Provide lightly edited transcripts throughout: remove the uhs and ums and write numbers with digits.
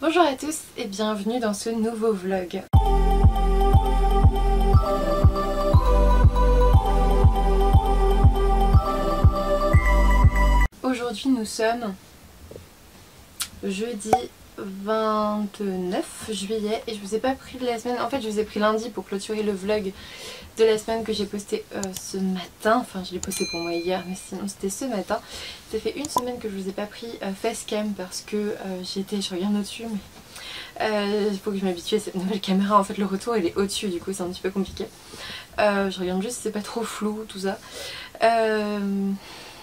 Bonjour à tous et bienvenue dans ce nouveau vlog. Aujourd'hui nous sommes jeudi 29 juillet et je vous ai pas pris de la semaine, en fait je vous ai pris lundi pour clôturer le vlog de la semaine que j'ai posté ce matin, enfin je l'ai posté pour moi hier mais sinon c'était ce matin. Ça fait une semaine que je vous ai pas pris facecam parce que je regarde au-dessus mais il faut que je m'habitue à cette nouvelle caméra, en fait le retour il est au-dessus du coup c'est un petit peu compliqué. Je regarde juste si c'est pas trop flou tout ça.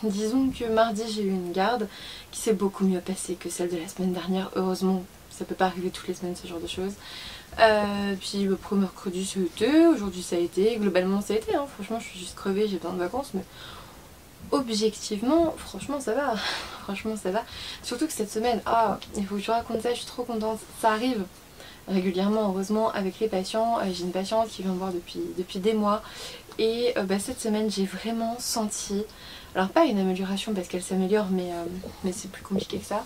Disons que mardi j'ai eu une garde qui s'est beaucoup mieux passée que celle de la semaine dernière, heureusement ça peut pas arriver toutes les semaines ce genre de choses. Puis le premier mercredi c'était, aujourd'hui ça a été, globalement ça a été, hein. Franchement je suis juste crevée, j'ai besoin de vacances mais objectivement franchement ça va, franchement ça va. Surtout que cette semaine, il faut que je vous raconte ça, je suis trop contente, ça arrive régulièrement heureusement avec les patients. J'ai une patiente qui vient me voir depuis des mois et cette semaine j'ai vraiment senti, alors pas une amélioration parce qu'elle s'améliore mais c'est plus compliqué que ça,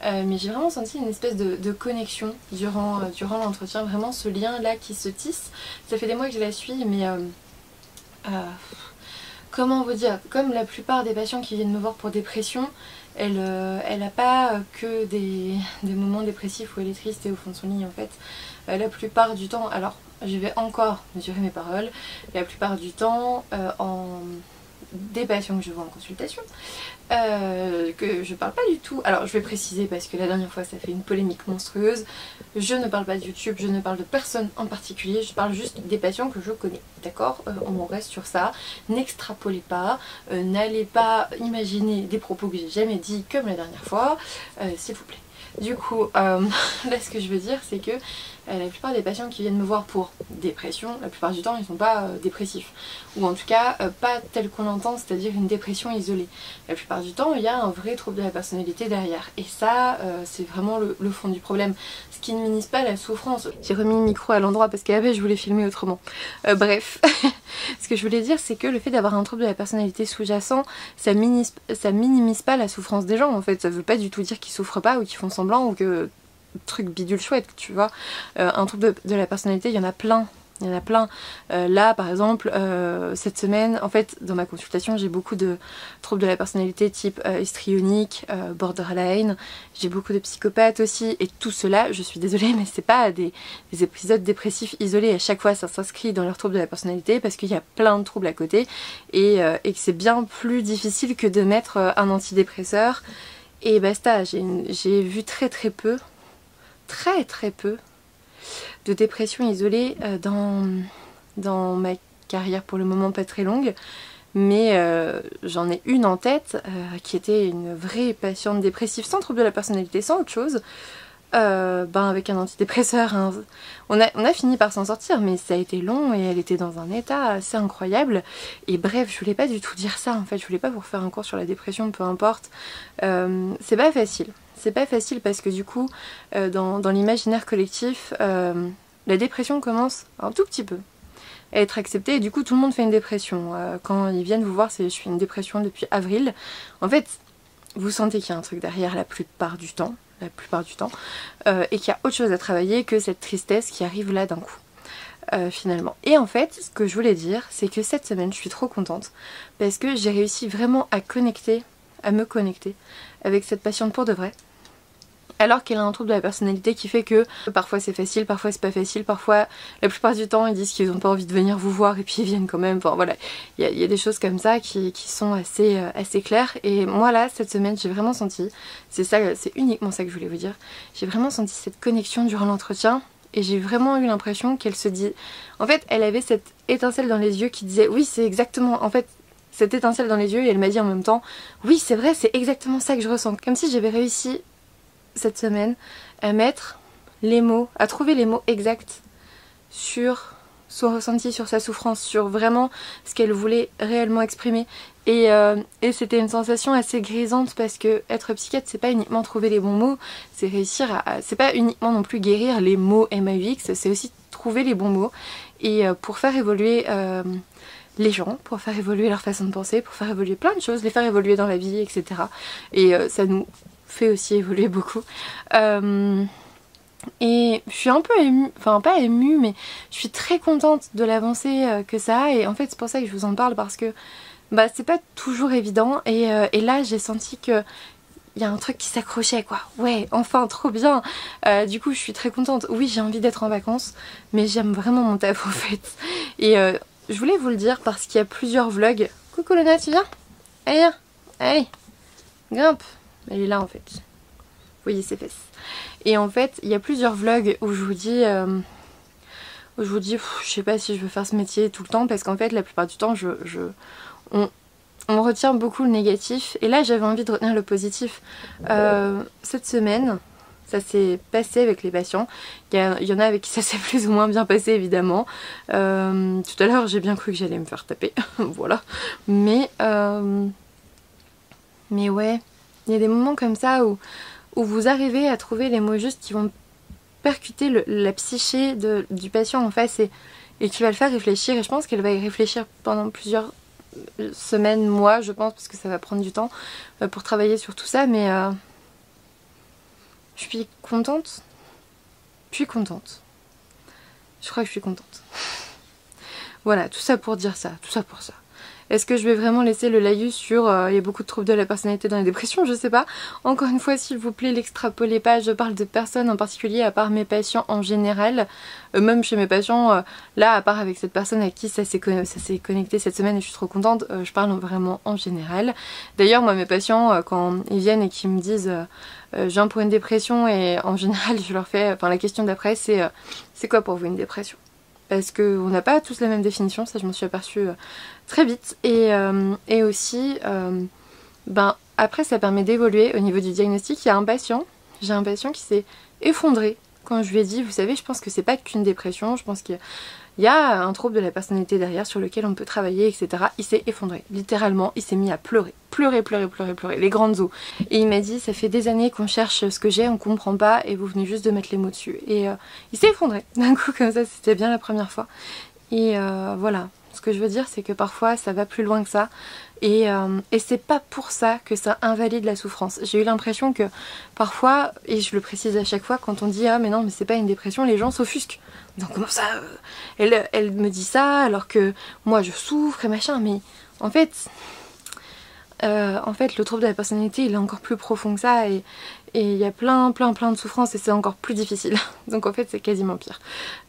mais j'ai vraiment senti une espèce de connexion durant l'entretien, vraiment ce lien là qui se tisse. Ça fait des mois que je la suis mais comment vous dire, comme la plupart des patients qui viennent me voir pour dépression, elle n'a pas que des moments dépressifs où elle est triste et au fond de son lit en fait. La plupart du temps, alors je vais encore mesurer mes paroles, la plupart du temps des patients que je vois en consultation, que je parle pas du tout, alors je vais préciser parce que la dernière fois ça fait une polémique monstrueuse, je ne parle pas de YouTube, je ne parle de personne en particulier, je parle juste des patients que je connais, d'accord, on reste sur ça, n'extrapolez pas, n'allez pas imaginer des propos que j'ai jamais dit comme la dernière fois, s'il vous plaît. Du coup, là ce que je veux dire c'est que la plupart des patients qui viennent me voir pour dépression, la plupart du temps ils sont pas dépressifs. Ou en tout cas pas tel qu'on l'entend, c'est-à-dire une dépression isolée. La plupart du temps il y a un vrai trouble de la personnalité derrière. Et ça c'est vraiment le fond du problème. Ce qui ne minimise pas la souffrance. J'ai remis le micro à l'endroit parce qu'avant je voulais filmer autrement. Bref, ce que je voulais dire c'est que le fait d'avoir un trouble de la personnalité sous-jacent, ça minimise pas la souffrance des gens en fait. Ça veut pas du tout dire qu'ils souffrent pas ou qu'ils font semblant ou que truc bidule chouette, tu vois. Un trouble de la personnalité, il y en a plein. Il y en a plein. Là, par exemple, cette semaine, en fait, dans ma consultation, j'ai beaucoup de troubles de la personnalité type histrionique, borderline. J'ai beaucoup de psychopathes aussi. Et tout cela, je suis désolée, mais c'est pas des épisodes dépressifs isolés. À chaque fois, ça s'inscrit dans leur trouble de la personnalité parce qu'il y a plein de troubles à côté et que c'est bien plus difficile que de mettre un antidépresseur. Et basta, j'ai vu très peu de dépression isolée dans ma carrière, pour le moment pas très longue, mais j'en ai une en tête qui était une vraie patiente dépressive sans trouble de la personnalité, sans autre chose, avec un antidépresseur, hein. On a fini par s'en sortir mais ça a été long et elle était dans un état assez incroyable et bref je voulais pas du tout dire ça en fait, je voulais pas vous refaire un cours sur la dépression, peu importe. C'est pas facile. C'est pas facile parce que du coup, dans l'imaginaire collectif, la dépression commence un tout petit peu à être acceptée et du coup tout le monde fait une dépression. Quand ils viennent vous voir, je fais une dépression depuis avril. En fait, vous sentez qu'il y a un truc derrière la plupart du temps, et qu'il y a autre chose à travailler que cette tristesse qui arrive là d'un coup. Finalement. Et en fait, ce que je voulais dire, c'est que cette semaine, je suis trop contente parce que j'ai réussi vraiment à me connecter avec cette patiente pour de vrai. Alors qu'elle a un trouble de la personnalité qui fait que parfois c'est facile, parfois c'est pas facile, parfois la plupart du temps ils disent qu'ils n'ont pas envie de venir vous voir et puis ils viennent quand même, enfin voilà, il y a des choses comme ça qui sont assez claires. Et moi là, cette semaine j'ai vraiment senti, c'est uniquement ça que je voulais vous dire, j'ai vraiment senti cette connexion durant l'entretien et j'ai vraiment eu l'impression qu'elle se dit, en fait elle avait cette étincelle dans les yeux qui disait oui c'est exactement, en fait cette étincelle dans les yeux, et elle m'a dit en même temps oui c'est vrai, c'est exactement ça que je ressens, comme si j'avais réussi cette semaine à mettre les mots, à trouver les mots exacts sur son ressenti, sur sa souffrance, sur vraiment ce qu'elle voulait réellement exprimer. Et c'était une sensation assez grisante parce que être psychiatre c'est pas uniquement trouver les bons mots, c'est réussir à... c'est pas uniquement non plus guérir les mots MAUX, c'est aussi trouver les bons mots et pour faire évoluer les gens, pour faire évoluer leur façon de penser, pour faire évoluer plein de choses, les faire évoluer dans la vie, etc. Et ça nous fait aussi évoluer beaucoup. Et je suis un peu émue, enfin pas émue, mais je suis très contente de l'avancée que ça a. Et en fait c'est pour ça que je vous en parle, parce que bah c'est pas toujours évident. Et là j'ai senti que il y a un truc qui s'accrochait quoi. Ouais, enfin trop bien. Du coup je suis très contente. Oui, j'ai envie d'être en vacances, mais j'aime vraiment mon taf en fait. Et je voulais vous le dire parce qu'il y a plusieurs vlogs. Coucou Lona, tu viens? Allez, viens. Allez, grimpe. Elle est là en fait. Vous voyez ses fesses. Et en fait, il y a plusieurs vlogs où je vous dis... je sais pas si je veux faire ce métier tout le temps, parce qu'en fait la plupart du temps on retient beaucoup le négatif, et là j'avais envie de retenir le positif. Cette semaine ça s'est passé avec les patients, il y en a avec qui ça s'est plus ou moins bien passé évidemment. Tout à l'heure j'ai bien cru que j'allais me faire taper, voilà, mais ouais, il y a des moments comme ça où vous arrivez à trouver les mots justes qui vont percuter la psyché du patient en face, et qui va le faire réfléchir. Et je pense qu'elle va y réfléchir pendant plusieurs semaines, mois je pense, parce que ça va prendre du temps pour travailler sur tout ça. Mais je suis contente. Je suis contente. Je crois que je suis contente. Voilà, tout ça pour dire ça, tout ça pour ça. Est-ce que je vais vraiment laisser le laïus sur il y a beaucoup de troubles de la personnalité dans les dépressions? Je sais pas. Encore une fois, s'il vous plaît, l'extrapolez pas. Je parle de personnes en particulier, à part mes patients en général. Même chez mes patients, là, à part avec cette personne à qui ça s'est connecté cette semaine et je suis trop contente, je parle vraiment en général. D'ailleurs, moi, mes patients, quand ils viennent et qu'ils me disent je viens pour une dépression, et en général, je leur fais... Enfin, la question d'après, c'est quoi pour vous une dépression? Parce qu'on n'a pas tous la même définition, ça je m'en suis aperçue très vite. Et aussi, ben, après ça permet d'évoluer au niveau du diagnostic. J'ai un patient qui s'est effondré quand je lui ai dit, vous savez, je pense que c'est pas qu'une dépression, je pense qu'il y a un trouble de la personnalité derrière sur lequel on peut travailler, etc. Il s'est effondré, littéralement, il s'est mis à pleurer. Pleurer, les grandes eaux. Et il m'a dit, ça fait des années qu'on cherche ce que j'ai, on comprend pas, et vous venez juste de mettre les mots dessus. Et il s'est effondré, d'un coup comme ça, c'était bien la première fois. Et voilà, ce que je veux dire, c'est que parfois ça va plus loin que ça. Et c'est pas pour ça que ça invalide la souffrance. J'ai eu l'impression que parfois, et je le précise à chaque fois, quand on dit ah mais non mais c'est pas une dépression, les gens s'offusquent. Donc comment ça elle me dit ça alors que moi je souffre et machin. Mais en fait le trouble de la personnalité il est encore plus profond que ça, et il y a plein de souffrances et c'est encore plus difficile. Donc en fait c'est quasiment pire.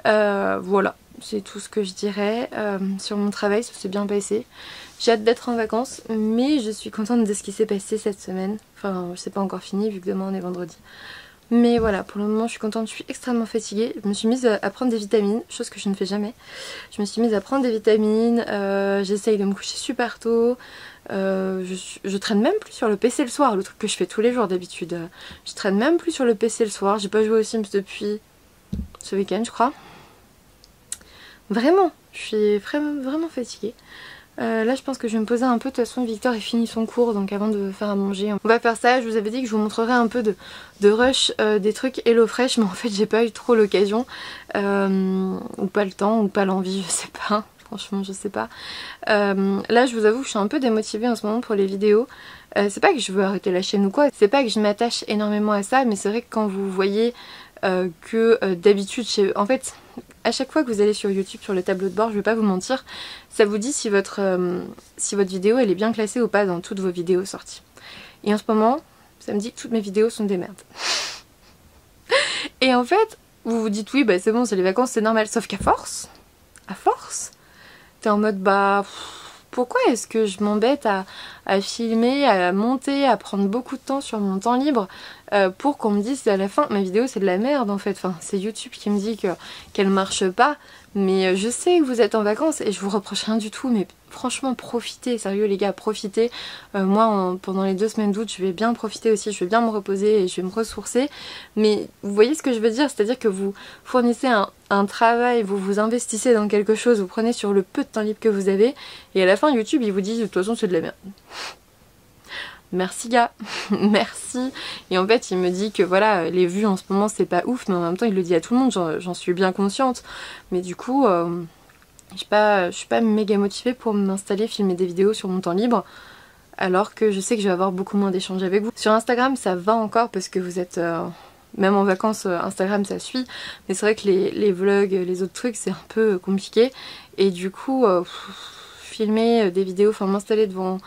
Voilà, c'est tout ce que je dirais. Sur mon travail, ça s'est bien passé. J'ai hâte d'être en vacances, mais je suis contente de ce qui s'est passé cette semaine. Enfin, c'est pas encore fini vu que demain on est vendredi. Mais voilà, pour le moment je suis contente, je suis extrêmement fatiguée. Je me suis mise à prendre des vitamines, chose que je ne fais jamais. Je me suis mise à prendre des vitamines, j'essaye de me coucher super tôt. Je traîne même plus sur le PC le soir, le truc que je fais tous les jours d'habitude. Je traîne même plus sur le PC le soir, j'ai pas joué aux Sims depuis ce week-end je crois. Vraiment, je suis vraiment fatiguée. Là je pense que je vais me poser un peu, de toute façon Victor a fini son cours, donc avant de faire à manger on va faire ça. Je vous avais dit que je vous montrerai un peu de rush des trucs HelloFresh, mais en fait j'ai pas eu trop l'occasion, ou pas le temps, ou pas l'envie, je sais pas. Franchement je sais pas. Là je vous avoue que je suis un peu démotivée en ce moment pour les vidéos. C'est pas que je veux arrêter la chaîne ou quoi, c'est pas que je m'attache énormément à ça, mais c'est vrai que quand vous voyez que d'habitude, en fait à chaque fois que vous allez sur YouTube, sur le tableau de bord, je vais pas vous mentir, ça vous dit si votre vidéo elle est bien classée ou pas dans toutes vos vidéos sorties. Et en ce moment, ça me dit que toutes mes vidéos sont des merdes. Et en fait, vous vous dites oui, bah c'est bon, c'est les vacances, c'est normal, sauf qu'à force, t'es en mode bah pourquoi est-ce que je m'embête à filmer, à monter, à prendre beaucoup de temps sur mon temps libre pour qu'on me dise à la fin ma vidéo c'est de la merde en fait. Enfin c'est YouTube qui me dit qu'elle marche pas, mais je sais que vous êtes en vacances et je vous reproche rien du tout, mais franchement profitez, sérieux les gars, profitez. Moi pendant les 2 semaines d'août je vais bien profiter aussi, je vais bien me reposer et je vais me ressourcer, mais vous voyez ce que je veux dire, c'est à dire que vous fournissez un travail, vous vous investissez dans quelque chose, vous prenez sur le peu de temps libre que vous avez et à la fin YouTube il vous dit de toute façon c'est de la merde. Merci gars, merci. Et en fait il me dit que voilà, les vues en ce moment c'est pas ouf, mais en même temps il le dit à tout le monde, j'en suis bien consciente. Mais du coup je suis pas méga motivée pour m'installer, filmer des vidéos sur mon temps libre, alors que je sais que je vais avoir beaucoup moins d'échanges avec vous. Sur Instagram ça va encore parce que vous êtes même en vacances Instagram ça suit, mais c'est vrai que les vlogs, les autres trucs c'est un peu compliqué et du coup filmer des vidéos, enfin m'installer devant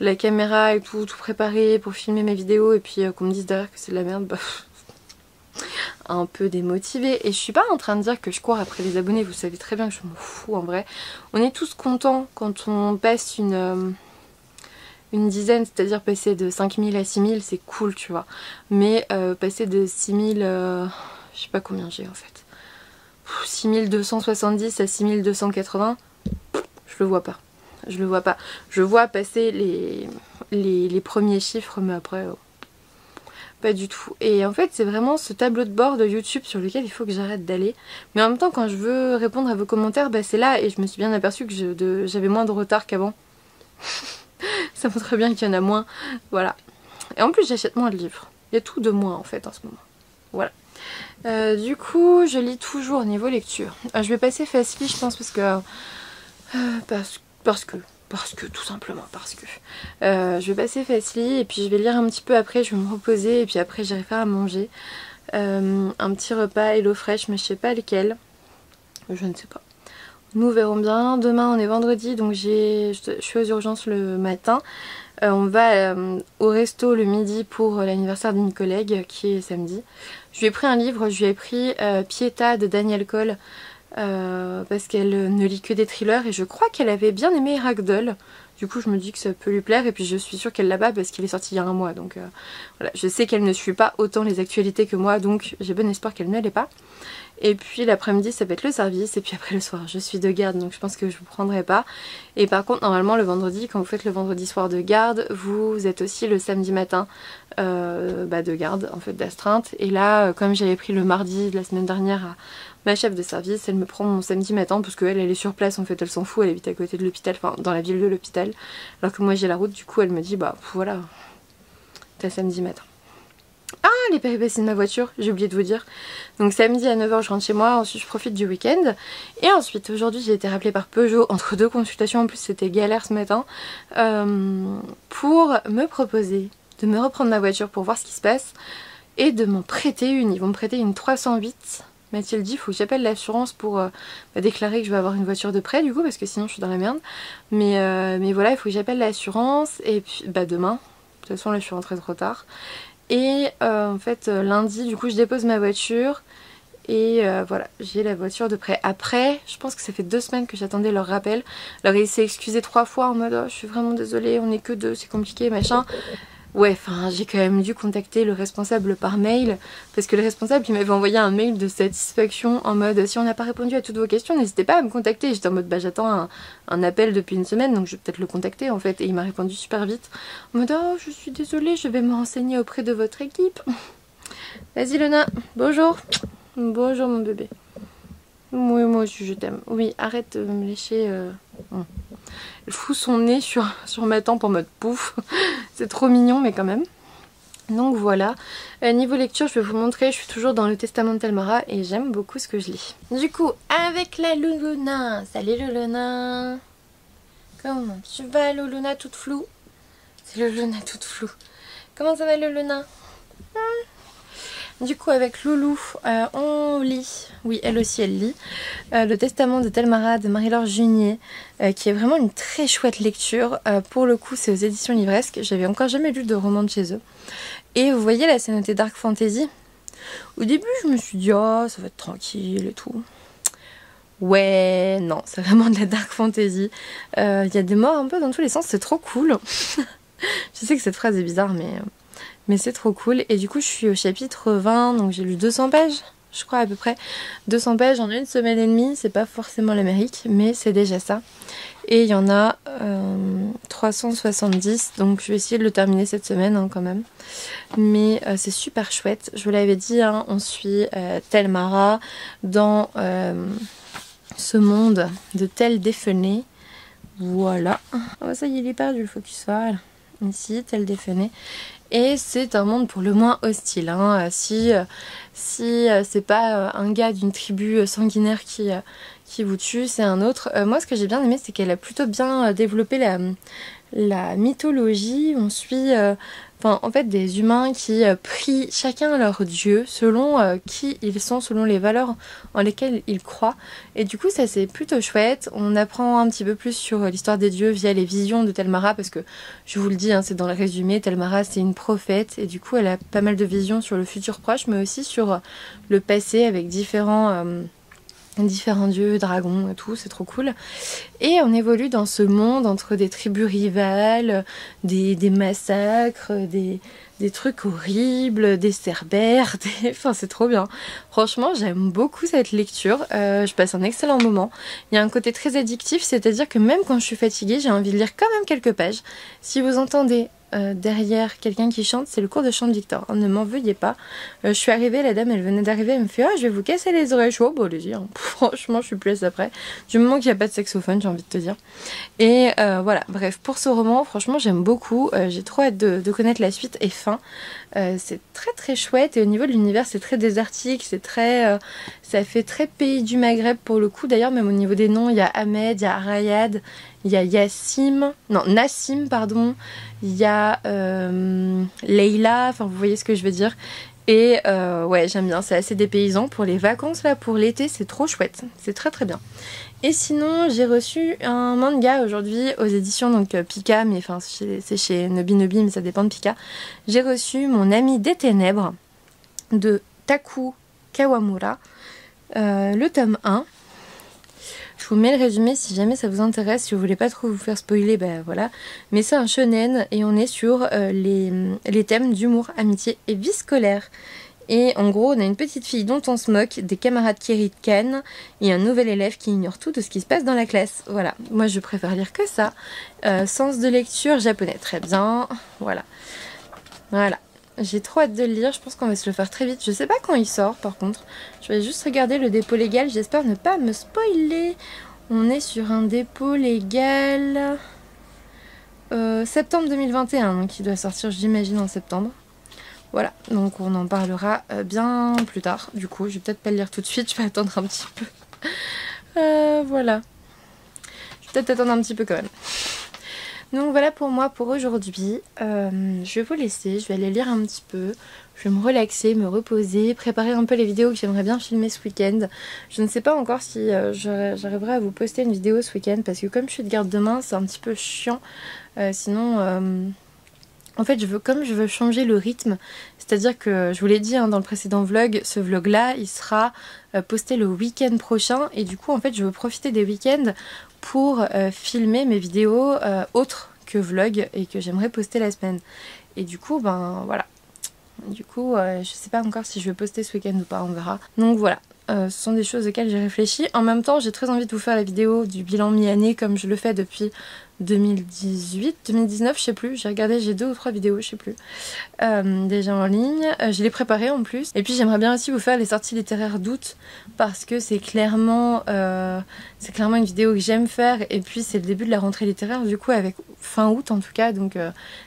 la caméra et tout préparer pour filmer mes vidéos et puis qu'on me dise derrière que c'est de la merde, bah un peu démotivée. Et je suis pas en train de dire que je cours après les abonnés, vous savez très bien que je m'en fous en vrai. On est tous contents quand on passe une dizaine, c'est-à-dire passer de 5000 à 6000, c'est cool tu vois. Mais passer de 6000, je sais pas combien j'ai en fait, 6270 à 6280, je le vois pas. Je le vois pas. Je vois passer les premiers chiffres, mais après, pas du tout. Et en fait, c'est vraiment ce tableau de bord de YouTube sur lequel il faut que j'arrête d'aller. Mais en même temps, quand je veux répondre à vos commentaires, bah, c'est là. Et je me suis bien aperçue que j'avais moins de retard qu'avant. Ça montre bien qu'il y en a moins. Voilà. Et en plus, j'achète moins de livres. Il y a tout de moins, en fait, en ce moment. Voilà. Du coup, je lis toujours niveau lecture. Je vais passer Fastly, je pense, parce que tout simplement parce que je vais passer Fastly et puis je vais lire un petit peu après, je vais me reposer et puis après j'irai faire à manger un petit repas HelloFresh mais je sais pas lequel, je ne sais pas, nous verrons bien. Demain on est vendredi donc je suis aux urgences le matin, on va au resto le midi pour l'anniversaire d'une collègue qui est samedi. Je lui ai pris un livre, je lui ai pris Pietà de Daniel Cole. Parce qu'elle ne lit que des thrillers et je crois qu'elle avait bien aimé Ragdoll. Du coup je me dis que ça peut lui plaire et puis je suis sûre qu'elle l'a pas parce qu'il est sorti il y a un mois. Donc voilà, je sais qu'elle ne suit pas autant les actualités que moi donc j'ai bon espoir qu'elle ne l'ait pas. Et puis l'après-midi ça va être le service et puis après le soir je suis de garde donc je pense que je vous prendrai pas. Et par contre normalement le vendredi, quand vous faites le vendredi soir de garde, vous êtes aussi le samedi matin de garde en fait, d'astreinte. Et là comme j'avais pris le mardi de la semaine dernière à ma chef de service, elle me prend mon samedi matin parce qu'elle est sur place en fait, elle s'en fout, elle habite à côté de l'hôpital, enfin dans la ville de l'hôpital, alors que moi j'ai la route, du coup elle me dit bah voilà, t'as samedi matin. Ah, les péripéties de ma voiture, j'ai oublié de vous dire. Donc samedi à 9 h je rentre chez moi, ensuite je profite du week-end. Et ensuite aujourd'hui j'ai été rappelée par Peugeot entre deux consultations, en plus c'était galère ce matin, pour me proposer de me reprendre ma voiture pour voir ce qui se passe et de m'en prêter une. Ils vont me prêter une 308. Mathilde dit il faut que j'appelle l'assurance pour déclarer que je vais avoir une voiture de prêt du coup parce que sinon je suis dans la merde. Mais voilà, il faut que j'appelle l'assurance et puis demain. De toute façon là je suis rentrée trop tard. Et en fait lundi du coup je dépose ma voiture et voilà, j'ai la voiture de prêt. Après je pense que ça fait 2 semaines que j'attendais leur rappel. Alors il s'est excusé 3 fois en mode oh, je suis vraiment désolée, on est que 2, c'est compliqué machin. Ouais, enfin j'ai quand même dû contacter le responsable par mail parce que le responsable il m'avait envoyé un mail de satisfaction en mode si on n'a pas répondu à toutes vos questions n'hésitez pas à me contacter. J'étais en mode bah j'attends un appel depuis une semaine donc je vais peut-être le contacter en fait, et il m'a répondu super vite en mode oh je suis désolée, je vais me renseigner auprès de votre équipe. Vas-y Lena, bonjour. Bonjour mon bébé. Oui moi aussi je t'aime. Oui arrête de me lécher. Elle fout son nez sur ma tempe en mode pouf. C'est trop mignon mais quand même. Donc voilà. Niveau lecture je vais vous montrer, je suis toujours dans le Testament de Telmara et j'aime beaucoup ce que je lis. Du coup avec la Loulouna. Salut Loulouna. Comment tu vas Loulouna toute floue? C'est Loulouna toute floue. Comment ça va Loulouna? Du coup avec Loulou on lit, oui elle aussi elle lit, le Testament de Telmara de Marie-Laure Junier, qui est vraiment une très chouette lecture. Pour le coup c'est aux éditions Livresque, j'avais encore jamais lu de roman de chez eux. Et vous voyez là c'est noté Dark Fantasy. Au début je me suis dit oh ça va être tranquille et tout. Ouais non, c'est vraiment de la Dark Fantasy. Il y a des morts un peu dans tous les sens, c'est trop cool. Je sais que cette phrase est bizarre mais c'est trop cool. Et du coup je suis au chapitre 20, donc j'ai lu 200 pages, je crois à peu près. 200 pages en 1 semaine et demie, c'est pas forcément l'Amérique, mais c'est déjà ça. Et il y en a 370, donc je vais essayer de le terminer cette semaine hein, quand même. Mais c'est super chouette, je vous l'avais dit, hein, on suit Telmara dans ce monde de Tel défené. Voilà. Oh, ça y est, il est perdu le focus, voilà. Ici, Tel défené. Et c'est un monde pour le moins hostile. Hein. Si c'est pas un gars d'une tribu sanguinaire qui vous tue, c'est un autre. Moi ce que j'ai bien aimé c'est qu'elle a plutôt bien développé la mythologie. On suit enfin en fait des humains qui prient chacun leur dieu selon qui ils sont, selon les valeurs en lesquelles ils croient. Et du coup ça c'est plutôt chouette. On apprend un petit peu plus sur l'histoire des dieux via les visions de Telmara, parce que je vous le dis, hein, c'est dans le résumé, Telmara c'est une prophète et du coup elle a pas mal de visions sur le futur proche, mais aussi sur le passé avec différents dieux, dragons et tout, c'est trop cool. Et on évolue dans ce monde entre des tribus rivales, des massacres, des trucs horribles, des cerbères, enfin c'est trop bien. Franchement j'aime beaucoup cette lecture, je passe un excellent moment. Il y a un côté très addictif, c'est-à-dire que même quand je suis fatiguée, j'ai envie de lire quand même quelques pages. Si vous entendez derrière quelqu'un qui chante, c'est le cours de chant de Victor, ne m'en veuillez pas. Je suis arrivée, la dame elle venait d'arriver, elle me fait ah je vais vous casser les oreilles. Je suis bon allez-y, hein. Franchement je suis plus après, du moment qu'il n'y a pas de saxophone, j'ai envie de te dire. Et voilà, bref, pour ce roman franchement j'aime beaucoup, j'ai trop hâte de connaître la suite et fin. C'est très très chouette, et au niveau de l'univers c'est très désertique, c'est très ça fait très pays du Maghreb pour le coup. D'ailleurs même au niveau des noms, il y a Ahmed, il y a Arayad, il y a Nassim pardon, il y a Leila, enfin vous voyez ce que je veux dire. Et ouais j'aime bien, c'est assez dépaysant pour les vacances là, pour l'été c'est trop chouette, c'est très très bien. Et sinon j'ai reçu un manga aujourd'hui aux éditions donc Pika, mais enfin c'est chez Nobi Nobi mais ça dépend de Pika. J'ai reçu Mon ami des ténèbres de Taku Kawamura, le tome 1. Je vous mets le résumé si jamais ça vous intéresse, si vous voulez pas trop vous faire spoiler, ben voilà. Mais c'est un shonen et on est sur les thèmes d'humour, amitié et vie scolaire. Et en gros on a une petite fille dont on se moque, des camarades qui ricanent et un nouvel élève qui ignore tout de ce qui se passe dans la classe. Voilà, moi je préfère lire que ça. Sens de lecture japonais, très bien, voilà. Voilà. J'ai trop hâte de le lire, je pense qu'on va se le faire très vite. Je sais pas quand il sort par contre. Je vais juste regarder le dépôt légal, j'espère ne pas me spoiler. On est sur un dépôt légal septembre 2021, donc il doit sortir j'imagine en septembre. Voilà, donc on en parlera bien plus tard. Du coup, je vais peut-être pas le lire tout de suite, je vais attendre un petit peu. Voilà. Je vais peut-être attendre un petit peu quand même. Donc voilà pour moi pour aujourd'hui. Je vais vous laisser, je vais aller lire un petit peu. Je vais me relaxer, me reposer, préparer un peu les vidéos que j'aimerais bien filmer ce week-end. Je ne sais pas encore si j'arriverai à vous poster une vidéo ce week-end, parce que comme je suis de garde demain, c'est un petit peu chiant. Sinon... En fait, comme je veux changer le rythme, c'est-à-dire que je vous l'ai dit hein, dans le précédent vlog, ce vlog-là, il sera posté le week-end prochain. Et du coup, en fait, je veux profiter des week-ends pour filmer mes vidéos autres que vlog et que j'aimerais poster la semaine. Et du coup, ben voilà. Du coup, je sais pas encore si je vais poster ce week-end ou pas, on verra. Donc voilà. Ce sont des choses auxquelles j'ai réfléchi. En même temps, j'ai très envie de vous faire la vidéo du bilan mi-année comme je le fais depuis 2018, 2019, je sais plus. J'ai regardé, j'ai 2 ou 3 vidéos, je sais plus. Déjà en ligne. Je l'ai préparé en plus. Et puis j'aimerais bien aussi vous faire les sorties littéraires d'août parce que c'est clairement une vidéo que j'aime faire. Et puis c'est le début de la rentrée littéraire du coup avec fin août en tout cas. Donc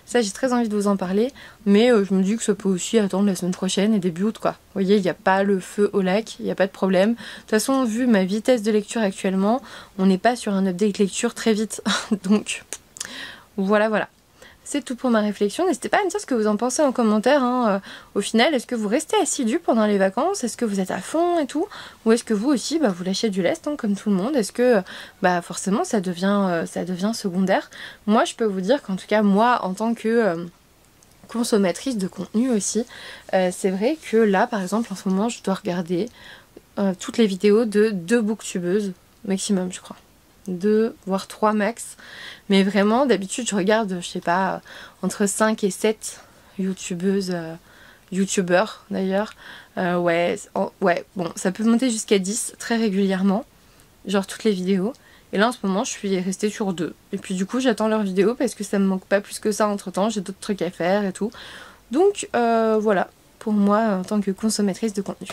ça j'ai très envie de vous en parler. Mais je me dis que ça peut aussi attendre la semaine prochaine et début août quoi. Vous voyez, il n'y a pas le feu au lac, il n'y a pas de problème. De toute façon, vu ma vitesse de lecture actuellement, on n'est pas sur un update lecture très vite. Donc voilà. C'est tout pour ma réflexion. N'hésitez pas à me dire ce que vous en pensez en commentaire. Hein. Au final, est-ce que vous restez assidus pendant les vacances? Est-ce que vous êtes à fond et tout? Ou est-ce que vous aussi, vous lâchez du lest hein, comme tout le monde? Est-ce que forcément ça devient secondaire? Moi, je peux vous dire qu'en tout cas, moi, en tant que... consommatrice de contenu aussi, c'est vrai que là par exemple en ce moment je dois regarder toutes les vidéos de 2 booktubeuses maximum je crois, 2 voire 3 max, mais vraiment d'habitude je regarde je sais pas entre 5 et 7 youtubeurs d'ailleurs, ouais bon ça peut monter jusqu'à 10 très régulièrement, genre toutes les vidéos. Et là en ce moment je suis restée sur 2. Et puis du coup j'attends leurs vidéos parce que ça me manque pas plus que ça entre temps. J'ai d'autres trucs à faire et tout. Donc voilà pour moi en tant que consommatrice de contenu.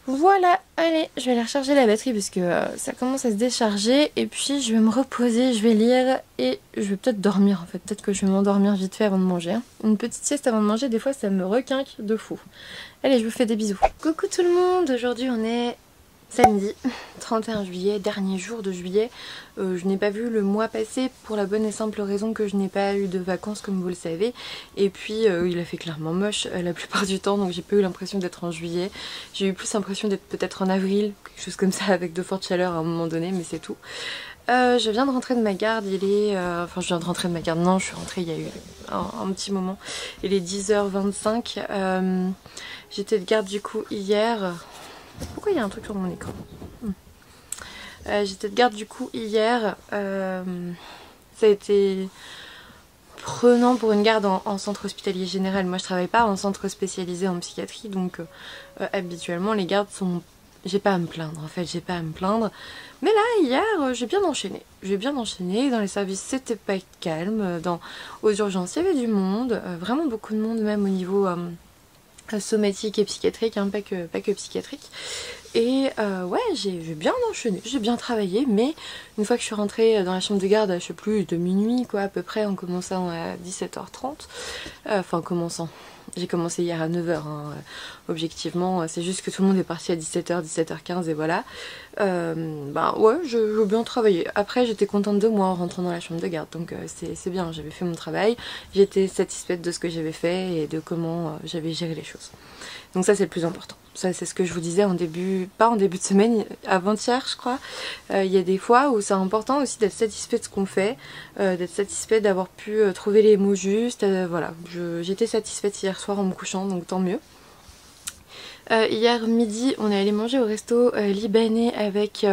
Voilà, allez, je vais aller recharger la batterie parce que ça commence à se décharger. Et puis je vais me reposer, je vais lire et je vais peut-être dormir en fait. Peut-être que je vais m'endormir vite fait avant de manger. Hein. Une petite sieste avant de manger, des fois ça me requinque de fou. Allez, je vous fais des bisous. Coucou tout le monde, aujourd'hui on est Samedi 31 juillet, dernier jour de juillet. Je n'ai pas vu le mois passer pour la bonne et simple raison que je n'ai pas eu de vacances comme vous le savez. Et puis il a fait clairement moche la plupart du temps, donc j'ai pas eu l'impression d'être en juillet. J'ai eu plus l'impression d'être peut-être en avril, quelque chose comme ça, avec de fortes chaleurs à un moment donné, mais c'est tout. Je viens de rentrer de ma garde, il est... Enfin je viens de rentrer de ma garde, non je suis rentrée il y a eu un petit moment. Il est 10h25. J'étais de garde du coup hier... Pourquoi il y a un truc sur mon écran? J'étais de garde du coup hier. Ça a été prenant pour une garde en centre hospitalier général. Moi je travaille pas en centre spécialisé en psychiatrie, donc habituellement les gardes sont... J'ai pas à me plaindre en fait, j'ai pas à me plaindre. Mais là hier j'ai bien enchaîné. J'ai bien enchaîné, dans les services c'était pas calme, aux urgences il y avait du monde, vraiment beaucoup de monde même au niveau... somatique et psychiatrique, hein, pas que psychiatrique. Et ouais, j'ai bien enchaîné, j'ai bien travaillé, mais une fois que je suis rentrée dans la chambre de garde, je sais plus, de minuit quoi, à peu près, en commençant à 17h30, enfin commençant, j'ai commencé hier à 9h, hein, objectivement, c'est juste que tout le monde est parti à 17h, 17h15 et voilà. Bah ouais, j'ai bien travaillé. Après j'étais contente de moi en rentrant dans la chambre de garde, donc c'est bien, j'avais fait mon travail, j'étais satisfaite de ce que j'avais fait et de comment j'avais géré les choses. Donc ça c'est le plus important. Ça c'est ce que je vous disais en début, pas en début de semaine, avant-hier je crois. Il y a des fois où c'est important aussi d'être satisfait de ce qu'on fait, d'être satisfait d'avoir pu trouver les mots justes. Voilà, j'étais satisfaite hier soir en me couchant, donc tant mieux. Hier midi on est allé manger au resto libanais avec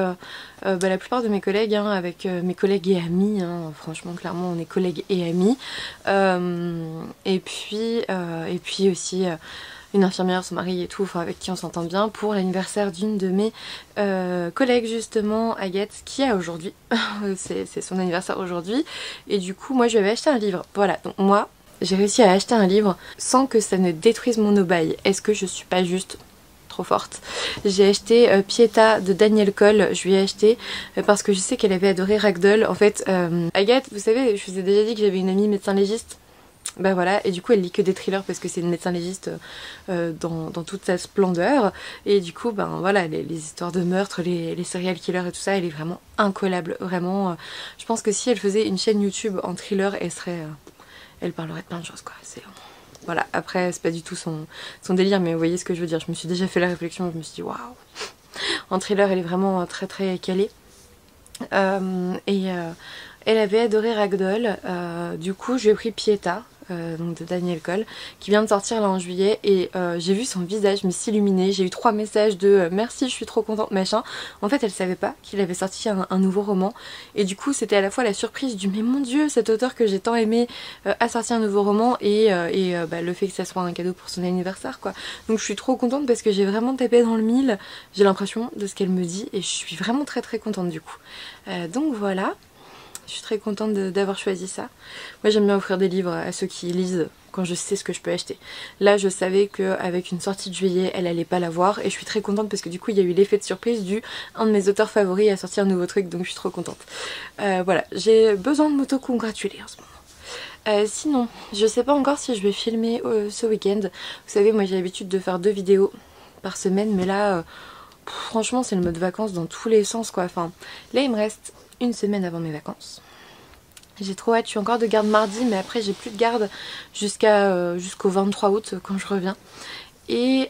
la plupart de mes collègues, hein, avec mes collègues et amis, hein, franchement clairement on est collègues et amis. Et puis aussi une infirmière, son mari et tout, enfin avec qui on s'entend bien, pour l'anniversaire d'une de mes collègues justement, Agathe, qui a aujourd'hui, c'est son anniversaire aujourd'hui, et du coup moi je lui avais acheté un livre, voilà, donc moi j'ai réussi à acheter un livre sans que ça ne détruise mon obaille. Est-ce que je suis pas juste trop forte? J'ai acheté Pietà de Daniel Cole, je lui ai acheté parce que je sais qu'elle avait adoré Ragdoll. En fait, Agathe, vous savez, je vous ai déjà dit que j'avais une amie médecin légiste. Bah voilà, et du coup elle lit que des thrillers parce que c'est une médecin légiste dans toute sa splendeur. Et du coup, ben voilà, les histoires de meurtre, les serial killers et tout ça, elle est vraiment incollable. Vraiment, je pense que si elle faisait une chaîne YouTube en thriller, elle parlerait de plein de choses quoi. Voilà, après c'est pas du tout son délire, mais vous voyez ce que je veux dire. Je me suis déjà fait la réflexion, je me suis dit waouh, en thriller elle est vraiment très très calée. Elle avait adoré Ragdoll, du coup je lui ai pris Pietà, donc de Daniel Cole, qui vient de sortir là en juillet, et j'ai vu son visage mais s'illuminer. J'ai eu 3 messages de merci, je suis trop contente, machin. En fait elle savait pas qu'il avait sorti un nouveau roman, et du coup c'était à la fois la surprise du mais mon dieu, cet auteur que j'ai tant aimé a sorti un nouveau roman, et le fait que ça soit un cadeau pour son anniversaire quoi. Donc je suis trop contente parce que j'ai vraiment tapé dans le mille, j'ai l'impression de ce qu'elle me dit, et je suis vraiment très très contente du coup. Donc voilà. Je suis très contente d'avoir choisi ça. Moi j'aime bien offrir des livres à ceux qui lisent quand je sais ce que je peux acheter. Là je savais qu'avec une sortie de juillet elle allait pas l'avoir, et je suis très contente parce que du coup il y a eu l'effet de surprise un de mes auteurs favoris a sorti un nouveau truc, donc je suis trop contente. Voilà, j'ai besoin de m'auto-congratuler en ce moment. Sinon, je sais pas encore si je vais filmer ce week-end. Vous savez, moi j'ai l'habitude de faire 2 vidéos par semaine, mais là franchement c'est le mode vacances dans tous les sens quoi. Enfin, là il me reste une semaine avant mes vacances. J'ai trop hâte, je suis encore de garde mardi, mais après j'ai plus de garde jusqu'au 23 août quand je reviens. Et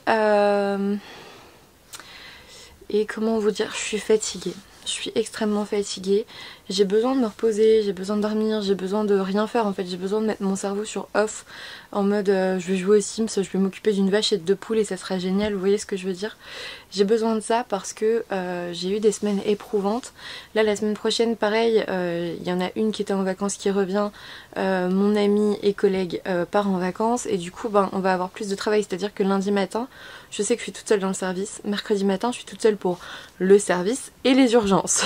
comment vous dire, je suis fatiguée. Je suis extrêmement fatiguée, j'ai besoin de me reposer, j'ai besoin de dormir, j'ai besoin de rien faire en fait, j'ai besoin de mettre mon cerveau sur off, en mode je vais jouer aux Sims, je vais m'occuper d'une vache et de 2 poules et ça sera génial, vous voyez ce que je veux dire. J'ai besoin de ça parce que j'ai eu des semaines éprouvantes. Là la semaine prochaine pareil, il y en a une qui était en vacances qui revient, mon ami et collègue part en vacances, et du coup on va avoir plus de travail, c'est à dire que lundi matin je sais que je suis toute seule dans le service, mercredi matin je suis toute seule pour le service et les urgences.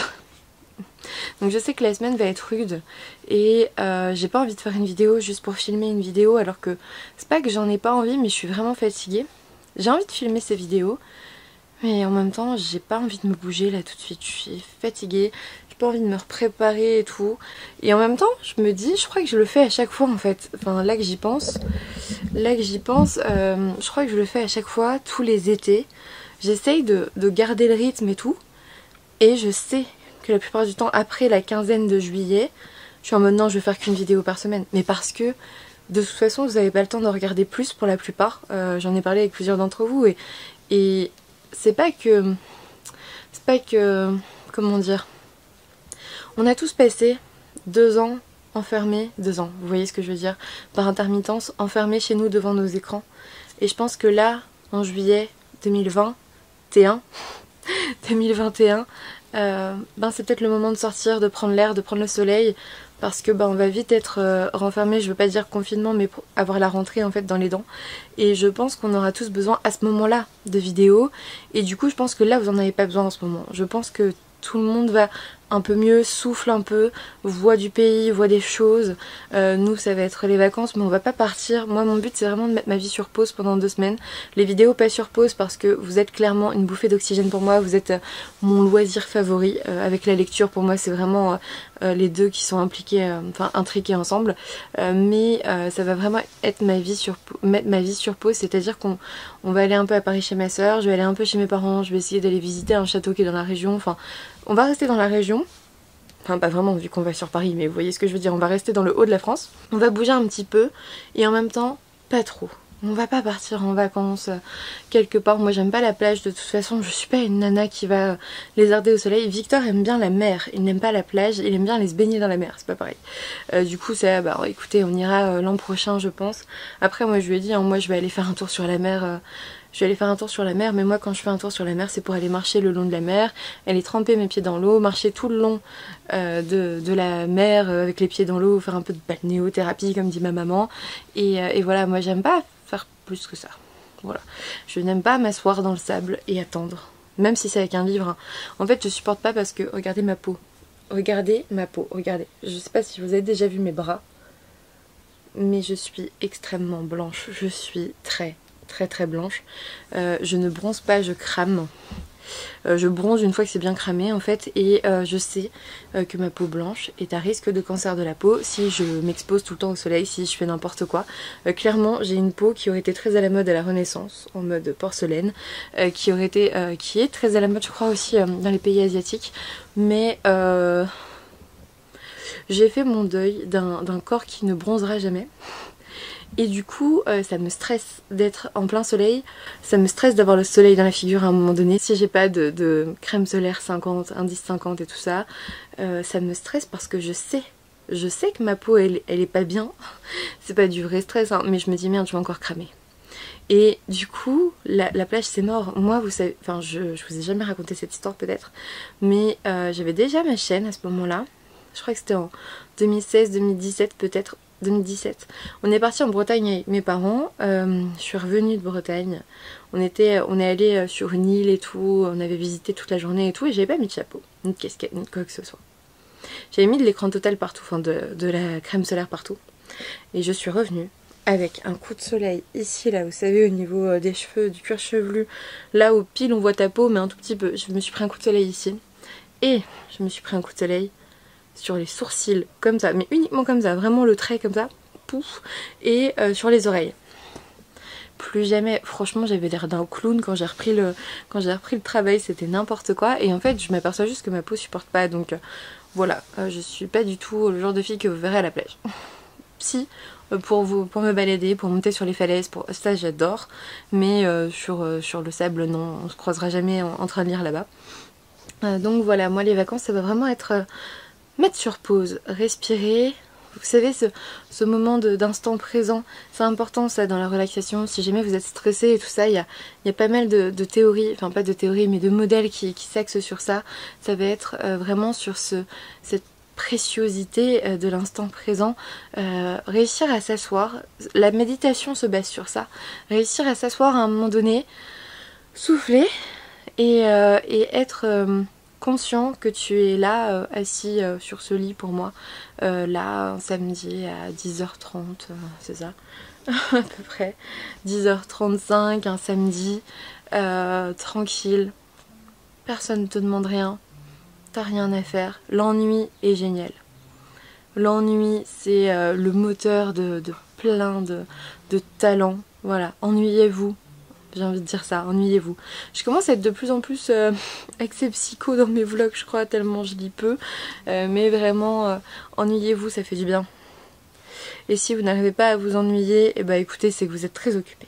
Donc je sais que la semaine va être rude, et j'ai pas envie de faire une vidéo juste pour filmer une vidéo, alors que c'est pas que j'en ai pas envie, mais je suis vraiment fatiguée. J'ai envie de filmer ces vidéos, mais en même temps j'ai pas envie de me bouger là tout de suite, je suis fatiguée, j'ai pas envie de me repréparer et tout. Et en même temps je me dis, je crois que je le fais à chaque fois en fait, enfin là que j'y pense, je crois que je le fais à chaque fois, tous les étés. j'essaye de garder le rythme et tout, et je sais que la plupart du temps après la quinzaine de juillet, je suis en mode non, je vais faire qu'une vidéo par semaine, mais parce que de toute façon vous n'avez pas le temps de regarder plus pour la plupart. J'en ai parlé avec plusieurs d'entre vous et c'est pas que comment dire, on a tous passé 2 ans enfermés, 2 ans, vous voyez ce que je veux dire, par intermittence, enfermés chez nous devant nos écrans. Et je pense que là, en juillet 2021, ben c'est peut-être le moment de sortir, de prendre l'air, de prendre le soleil, parce que ben on va vite être renfermé, je veux pas dire confinement, mais avoir la rentrée en fait dans les dents. Et je pense qu'on aura tous besoin à ce moment-là de vidéos, et du coup je pense que là vous en avez pas besoin en ce moment. Je pense que tout le monde va un peu mieux, souffle un peu, voit du pays, voit des choses. Nous ça va être les vacances, mais on va pas partir. Moi mon but c'est vraiment de mettre ma vie sur pause pendant 2 semaines. Les vidéos pas sur pause parce que vous êtes clairement une bouffée d'oxygène pour moi, vous êtes mon loisir favori. Avec la lecture pour moi c'est vraiment les deux qui sont impliqués, enfin intriqués ensemble. Mais ça va vraiment être mettre ma vie sur pause, c'est-à-dire qu'on va aller un peu à Paris chez ma soeur, je vais aller un peu chez mes parents, je vais essayer d'aller visiter un château qui est dans la région, enfin on va rester dans la région. Enfin pas vraiment vu qu'on va sur Paris, mais vous voyez ce que je veux dire, on va rester dans le haut de la France. On va bouger un petit peu et en même temps pas trop. On va pas partir en vacances quelque part. Moi j'aime pas la plage de toute façon, je suis pas une nana qui va lézarder au soleil. Victor aime bien la mer, il n'aime pas la plage, il aime bien aller se baigner dans la mer, c'est pas pareil. Du coup ça, bah écoutez, on ira l'an prochain je pense. Après moi je lui ai dit, hein, moi je vais aller faire un tour sur la mer. Je vais aller faire un tour sur la mer, mais moi quand je fais un tour sur la mer c'est pour aller marcher le long de la mer, aller tremper mes pieds dans l'eau, marcher tout le long de la mer avec les pieds dans l'eau, faire un peu de balnéothérapie comme dit ma maman. Et voilà, moi j'aime pas faire plus que ça. Voilà. Je n'aime pas m'asseoir dans le sable et attendre, même si c'est avec un livre. Hein. En fait je supporte pas parce que regardez ma peau. Regardez ma peau, regardez. Je sais pas si vous avez déjà vu mes bras, mais je suis extrêmement blanche. Je suis très blanche. Je ne bronze pas, je crame. Je bronze une fois que c'est bien cramé en fait, et je sais que ma peau blanche est à risque de cancer de la peau si je m'expose tout le temps au soleil, si je fais n'importe quoi. Clairement j'ai une peau qui aurait été très à la mode à la Renaissance, en mode porcelaine, qui est très à la mode je crois aussi dans les pays asiatiques, mais j'ai fait mon deuil d'un corps qui ne bronzera jamais. Et du coup ça me stresse d'être en plein soleil, ça me stresse d'avoir le soleil dans la figure à un moment donné. Si j'ai pas de crème solaire 50, indice 50 et tout ça, ça me stresse parce que je sais que ma peau elle est pas bien. C'est pas du vrai stress hein, mais je me dis merde je vais encore cramer. Et du coup la plage c'est mort. Moi vous savez, enfin je vous ai jamais raconté cette histoire peut-être, mais j'avais déjà ma chaîne à ce moment là. Je crois que c'était en 2016-2017 peut-être. 2017. On est parti en Bretagne avec mes parents, je suis revenue de Bretagne, on est allé sur une île et tout, on avait visité toute la journée et tout, et j'avais pas mis de chapeau, ni de casquette, ni de quoi que ce soit. J'avais mis de l'écran total partout, enfin de la crème solaire partout, et je suis revenue avec un coup de soleil ici, là, vous savez, au niveau des cheveux, du cuir chevelu, là où pile on voit ta peau, mais un tout petit peu. Je me suis pris un coup de soleil ici, et je me suis pris un coup de soleil sur les sourcils, comme ça, mais uniquement comme ça, vraiment le trait comme ça, pouf, et sur les oreilles. Plus jamais, franchement j'avais l'air d'un clown quand j'ai repris le travail, c'était n'importe quoi, et en fait je m'aperçois juste que ma peau supporte pas, donc voilà, je suis pas du tout le genre de fille que vous verrez à la plage. Si, pour me balader, pour monter sur les falaises, pour ça j'adore, mais sur le sable non, on se croisera jamais en train de lire là-bas. Donc voilà, moi les vacances ça va vraiment être mettre sur pause, respirer. Vous savez, ce moment d'instant présent, c'est important ça dans la relaxation. Si jamais vous êtes stressé et tout ça, il y a pas mal de théories, enfin pas de théories mais de modèles qui s'axent sur ça. Ça va être vraiment sur cette préciosité de l'instant présent. Réussir à s'asseoir, la méditation se base sur ça. Réussir à s'asseoir à un moment donné, souffler et être... conscient que tu es là assis sur ce lit pour moi là un samedi à 10h30 c'est ça à peu près 10h35 un samedi tranquille, personne ne te demande rien, t'as rien à faire, l'ennui est génial. L'ennui c'est le moteur de plein de talents, voilà, ennuyez-vous, J'ai envie de dire ça, ennuyez-vous. Je commence à être de plus en plus axée psycho dans mes vlogs, je crois, tellement je lis peu. Mais vraiment, ennuyez-vous, ça fait du bien. Et si vous n'arrivez pas à vous ennuyer, et bah écoutez, c'est que vous êtes très occupé.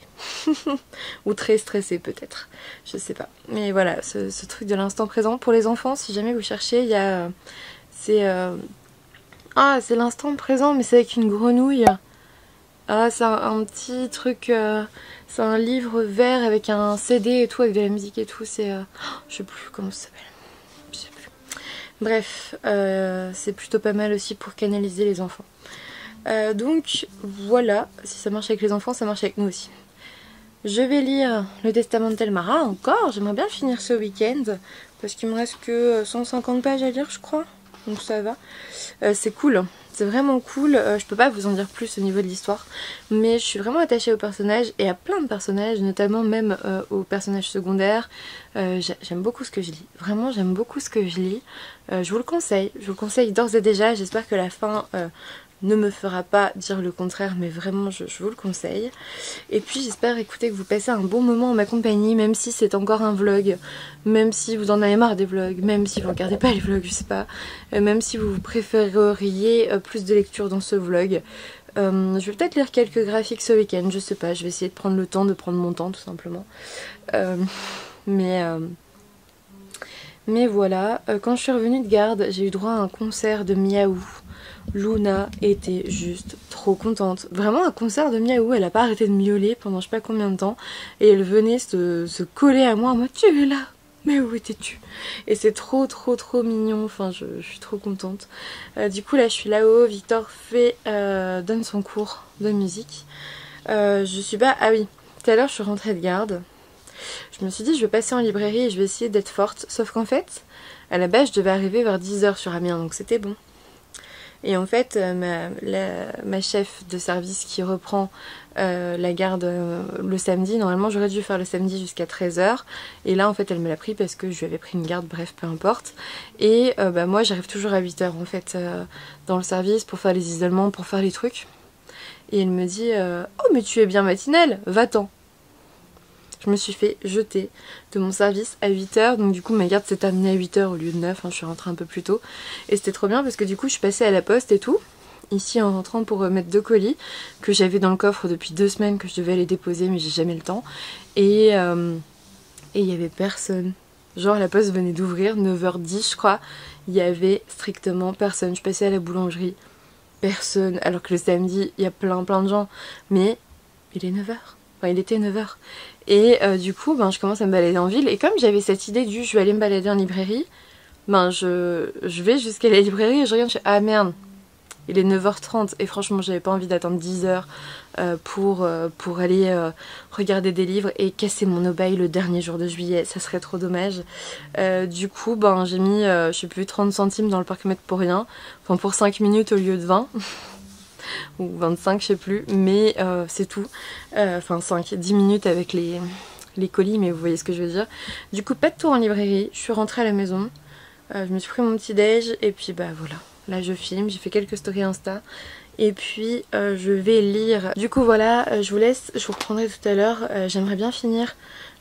Ou très stressé peut-être, je sais pas. Mais voilà, ce truc de l'instant présent. Pour les enfants, si jamais vous cherchez, il y a... c'est l'instant présent, mais c'est avec une grenouille. Ah, c'est un petit truc... c'est un livre vert avec un CD et tout, avec de la musique et tout. C'est... je sais plus comment ça s'appelle. Je sais plus. Bref, c'est plutôt pas mal aussi pour canaliser les enfants. Donc voilà, si ça marche avec les enfants, ça marche avec nous aussi. Je vais lire le Testament de Telmara encore, j'aimerais bien finir ce week-end, parce qu'il me reste que 150 pages à lire je crois, donc ça va. C'est cool, c'est vraiment cool, je peux pas vous en dire plus au niveau de l'histoire, mais je suis vraiment attachée aux personnages et à plein de personnages, notamment même aux personnages secondaires. J'aime beaucoup ce que je lis, vraiment j'aime beaucoup ce que je lis, je vous le conseille d'ores et déjà, j'espère que la fin... ne me fera pas dire le contraire, mais vraiment je vous le conseille. Et puis j'espère écoutez que vous passez un bon moment en ma compagnie, même si c'est encore un vlog, même si vous en avez marre des vlogs, même si vous ne regardez pas les vlogs, je sais pas, même si vous préféreriez plus de lecture dans ce vlog. Je vais peut-être lire quelques graphiques ce week-end, je sais pas, je vais essayer de prendre le temps, de prendre mon temps tout simplement. Mais voilà, quand je suis revenue de garde, j'ai eu droit à un concert de Miaou. Luna était juste trop contente. Vraiment un concert de Miaou, elle a pas arrêté de miauler pendant je sais pas combien de temps. Et elle venait se coller à moi en mode tu es là, mais où étais-tu? Et c'est trop mignon, enfin je suis trop contente. Du coup là je suis là-haut, Victor donne son cours de musique. Je suis pas... Ah oui, tout à l'heure je suis rentrée de garde. Je me suis dit je vais passer en librairie et je vais essayer d'être forte. Sauf qu'en fait, à la base je devais arriver vers 10 h sur Amiens, donc c'était bon. Et en fait, ma chef de service qui reprend la garde le samedi, normalement j'aurais dû faire le samedi jusqu'à 13 h. Et là en fait elle me l'a pris parce que je lui avais pris une garde, bref peu importe. Et moi j'arrive toujours à 8 h en fait dans le service pour faire les isolements, pour faire les trucs. Et elle me dit oh mais tu es bien matinale, va-t'en. Je me suis fait jeter de mon service à 8 h, donc du coup ma garde s'est terminée à 8 h au lieu de 9, hein, je suis rentrée un peu plus tôt. Et c'était trop bien parce que du coup je suis passée à la poste et tout, ici en rentrant pour mettre 2 colis que j'avais dans le coffre depuis 2 semaines que je devais aller déposer mais j'ai jamais le temps. Et il y avait personne. Genre la poste venait d'ouvrir, 9 h 10 je crois, il y avait strictement personne. Je passais à la boulangerie, personne, alors que le samedi il y a plein de gens, mais il est 9 h. Enfin, il était 9 h. Et du coup, je commence à me balader en ville. Et comme j'avais cette idée du je vais aller me balader en librairie, je vais jusqu'à la librairie et je regarde, je fais ah merde, il est 9 h 30. Et franchement, j'avais pas envie d'attendre 10 h pour aller regarder des livres et casser mon obéi le dernier jour de juillet. Ça serait trop dommage. Du coup, j'ai mis, je sais plus, 30 centimes dans le parc-mètre pour rien. Enfin, pour 5 minutes au lieu de 20. Ou 25 je sais plus, mais c'est tout. Enfin 10 minutes avec les colis, mais vous voyez ce que je veux dire. Du coup pas de tour en librairie, je suis rentrée à la maison, je me suis pris mon petit déj et puis voilà. Là je filme, j'ai fait quelques stories Insta et puis je vais lire. Du coup voilà, je vous laisse, je vous reprendrai tout à l'heure. J'aimerais bien finir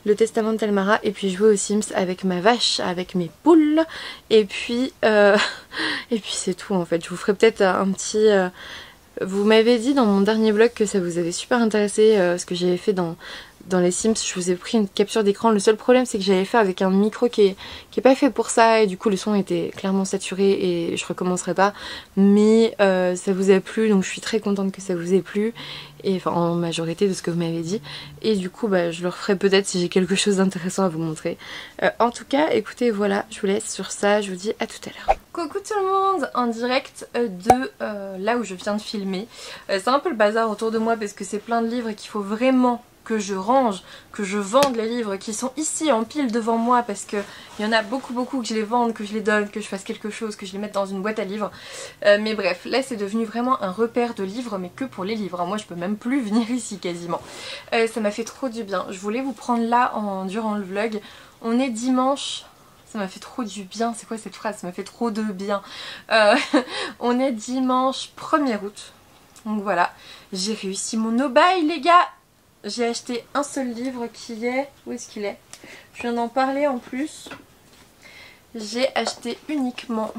le Testament de Telmara et puis jouer aux Sims avec ma vache, avec mes poules et puis c'est tout en fait. Je vous ferai peut-être un petit... Vous m'avez dit dans mon dernier vlog que ça vous avait super intéressé ce que j'avais fait dans les Sims. Je vous ai pris une capture d'écran. Le seul problème c'est que j'avais fait avec un micro qui est pas fait pour ça et du coup le son était clairement saturé et je recommencerai pas. Mais ça vous a plu donc je suis très contente que ça vous ait plu. Et enfin en majorité de ce que vous m'avez dit. Et du coup je le referai peut-être si j'ai quelque chose d'intéressant à vous montrer. En tout cas écoutez voilà, je vous laisse sur ça, je vous dis à tout à l'heure. Coucou tout le monde, en direct de là où je viens de filmer. C'est un peu le bazar autour de moi parce que c'est plein de livres qu'il faut vraiment que je range, que je vende les livres qui sont ici en pile devant moi parce que il y en a beaucoup que je les vende, que je les donne, que je fasse quelque chose, que je les mette dans une boîte à livres. Mais bref, là c'est devenu vraiment un repère de livres mais que pour les livres. Moi je peux même plus venir ici quasiment. Ça m'a fait trop du bien. Je voulais vous prendre là durant le vlog. On est dimanche. Ça m'a fait trop du bien. C'est quoi cette phrase? Ça m'a fait trop de bien. On est dimanche 1er août. Donc voilà. J'ai réussi mon no-buy les gars. j'ai acheté un seul livre qui est... Où est-ce qu'il est? Je viens d'en parler en plus. J'ai acheté uniquement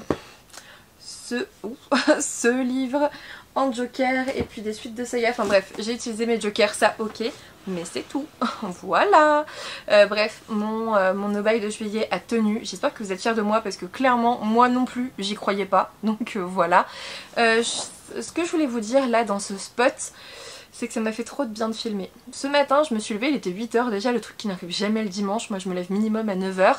ce livre en joker et puis des suites de saga. Enfin bref, j'ai utilisé mes jokers, ça ok, mais c'est tout. Voilà. Bref, mon no-buy de juillet a tenu. J'espère que vous êtes fiers de moi parce que clairement, moi non plus, j'y croyais pas. Donc voilà. Ce que je voulais vous dire là dans ce spot, c'est que ça m'a fait trop de bien de filmer. Ce matin, je me suis levée, il était 8 h déjà, le truc qui n'arrive jamais le dimanche. Moi, je me lève minimum à 9 h.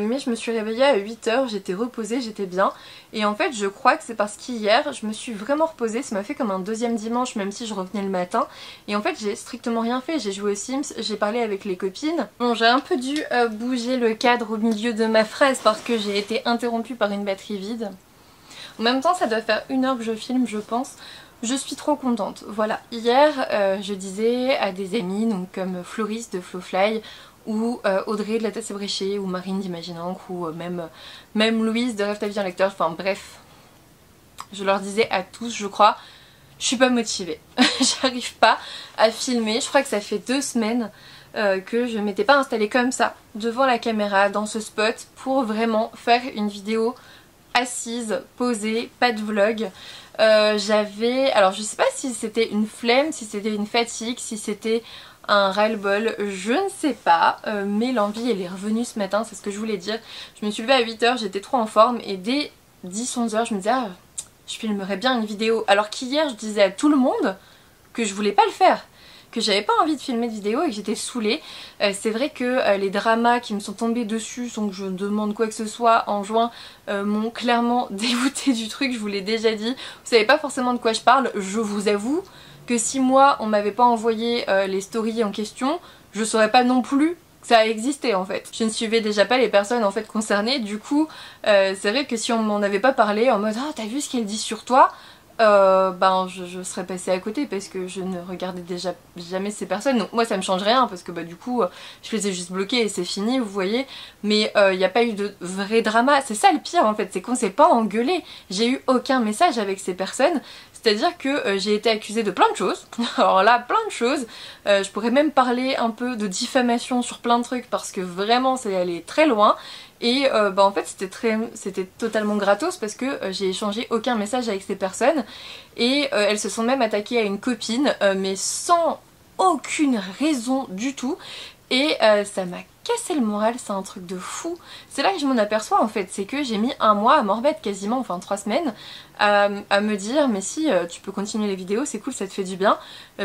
Mais je me suis réveillée à 8 h, j'étais reposée, j'étais bien. Et en fait, je crois que c'est parce qu'hier, je me suis vraiment reposée. Ça m'a fait comme un deuxième dimanche, même si je revenais le matin. Et en fait, j'ai strictement rien fait. J'ai joué aux Sims, j'ai parlé avec les copines. Bon, j'ai un peu dû bouger le cadre au milieu de ma phrase parce que j'ai été interrompue par une batterie vide. En même temps, ça doit faire 1 heure que je filme, je pense. Je suis trop contente. Voilà, hier je disais à des amis donc comme Floris de Flowfly ou Audrey de La Tasse Bréchée ou Marine d'Imagine Encre ou même Louise de Rêve ta vie un lecteur, enfin bref, je leur disais à tous, je crois, je suis pas motivée. J'arrive pas à filmer, je crois que ça fait 2 semaines que je m'étais pas installée comme ça devant la caméra dans ce spot pour vraiment faire une vidéo assise, posée, pas de vlog. Alors je sais pas si c'était une flemme, si c'était une fatigue, si c'était un ras-le-bol, je ne sais pas, mais l'envie elle est revenue ce matin, c'est ce que je voulais dire. Je me suis levée à 8 h, j'étais trop en forme et dès 10-11 h je me disais ah, je filmerais bien une vidéo. Alors qu'hier je disais à tout le monde que je voulais pas le faire, que j'avais pas envie de filmer de vidéo et que j'étais saoulée. C'est vrai que les dramas qui me sont tombés dessus sans que je demande quoi que ce soit en juin m'ont clairement dégoûtée du truc, je vous l'ai déjà dit. Vous savez pas forcément de quoi je parle, je vous avoue que si moi on m'avait pas envoyé les stories en question, je saurais pas non plus que ça existait en fait. Je ne suivais déjà pas les personnes en fait concernées, du coup c'est vrai que si on m'en avait pas parlé en mode oh t'as vu ce qu'elle dit sur toi, ben je serais passée à côté parce que je ne regardais déjà jamais ces personnes. Donc moi ça me change rien parce que bah du coup je les ai juste bloquées et c'est fini, vous voyez. Mais il n'y a pas eu de vrai drama. C'est ça le pire en fait, c'est qu'on s'est pas engueulé. J'ai eu aucun message avec ces personnes. C'est-à-dire que j'ai été accusée de plein de choses. Alors là, plein de choses. Je pourrais même parler un peu de diffamation sur plein de trucs parce que vraiment c'est allé très loin. Et bah en fait c'était totalement gratos parce que j'ai échangé aucun message avec ces personnes. Et elles se sont même attaquées à une copine mais sans aucune raison du tout. Et ça m'a cassé le moral, c'est un truc de fou. C'est là que je m'en aperçois en fait, c'est que j'ai mis 1 mois à m'en remettre quasiment, enfin 3 semaines, à me dire mais si tu peux continuer les vidéos, c'est cool, ça te fait du bien.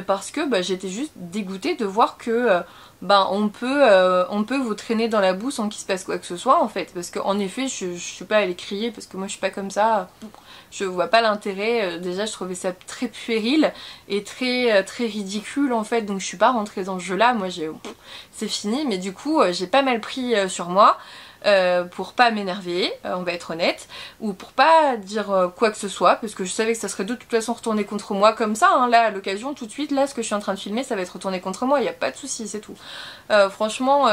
Parce que bah, j'étais juste dégoûtée de voir que bah, on peut vous traîner dans la boue sans qu'il se passe quoi que ce soit en fait. Parce qu'en effet je suis pas allée crier parce que moi je suis pas comme ça. Je vois pas l'intérêt, déjà je trouvais ça très puéril et très ridicule en fait, donc je suis pas rentrée dans ce jeu là, moi c'est fini, mais du coup j'ai pas mal pris sur moi. Pour pas m'énerver, on va être honnête, ou pour pas dire quoi que ce soit, parce que je savais que ça serait de toute façon retourné contre moi comme ça, hein, là à l'occasion, tout de suite, là ce que je suis en train de filmer ça va être retourné contre moi, il n'y a pas de souci, c'est tout. Franchement,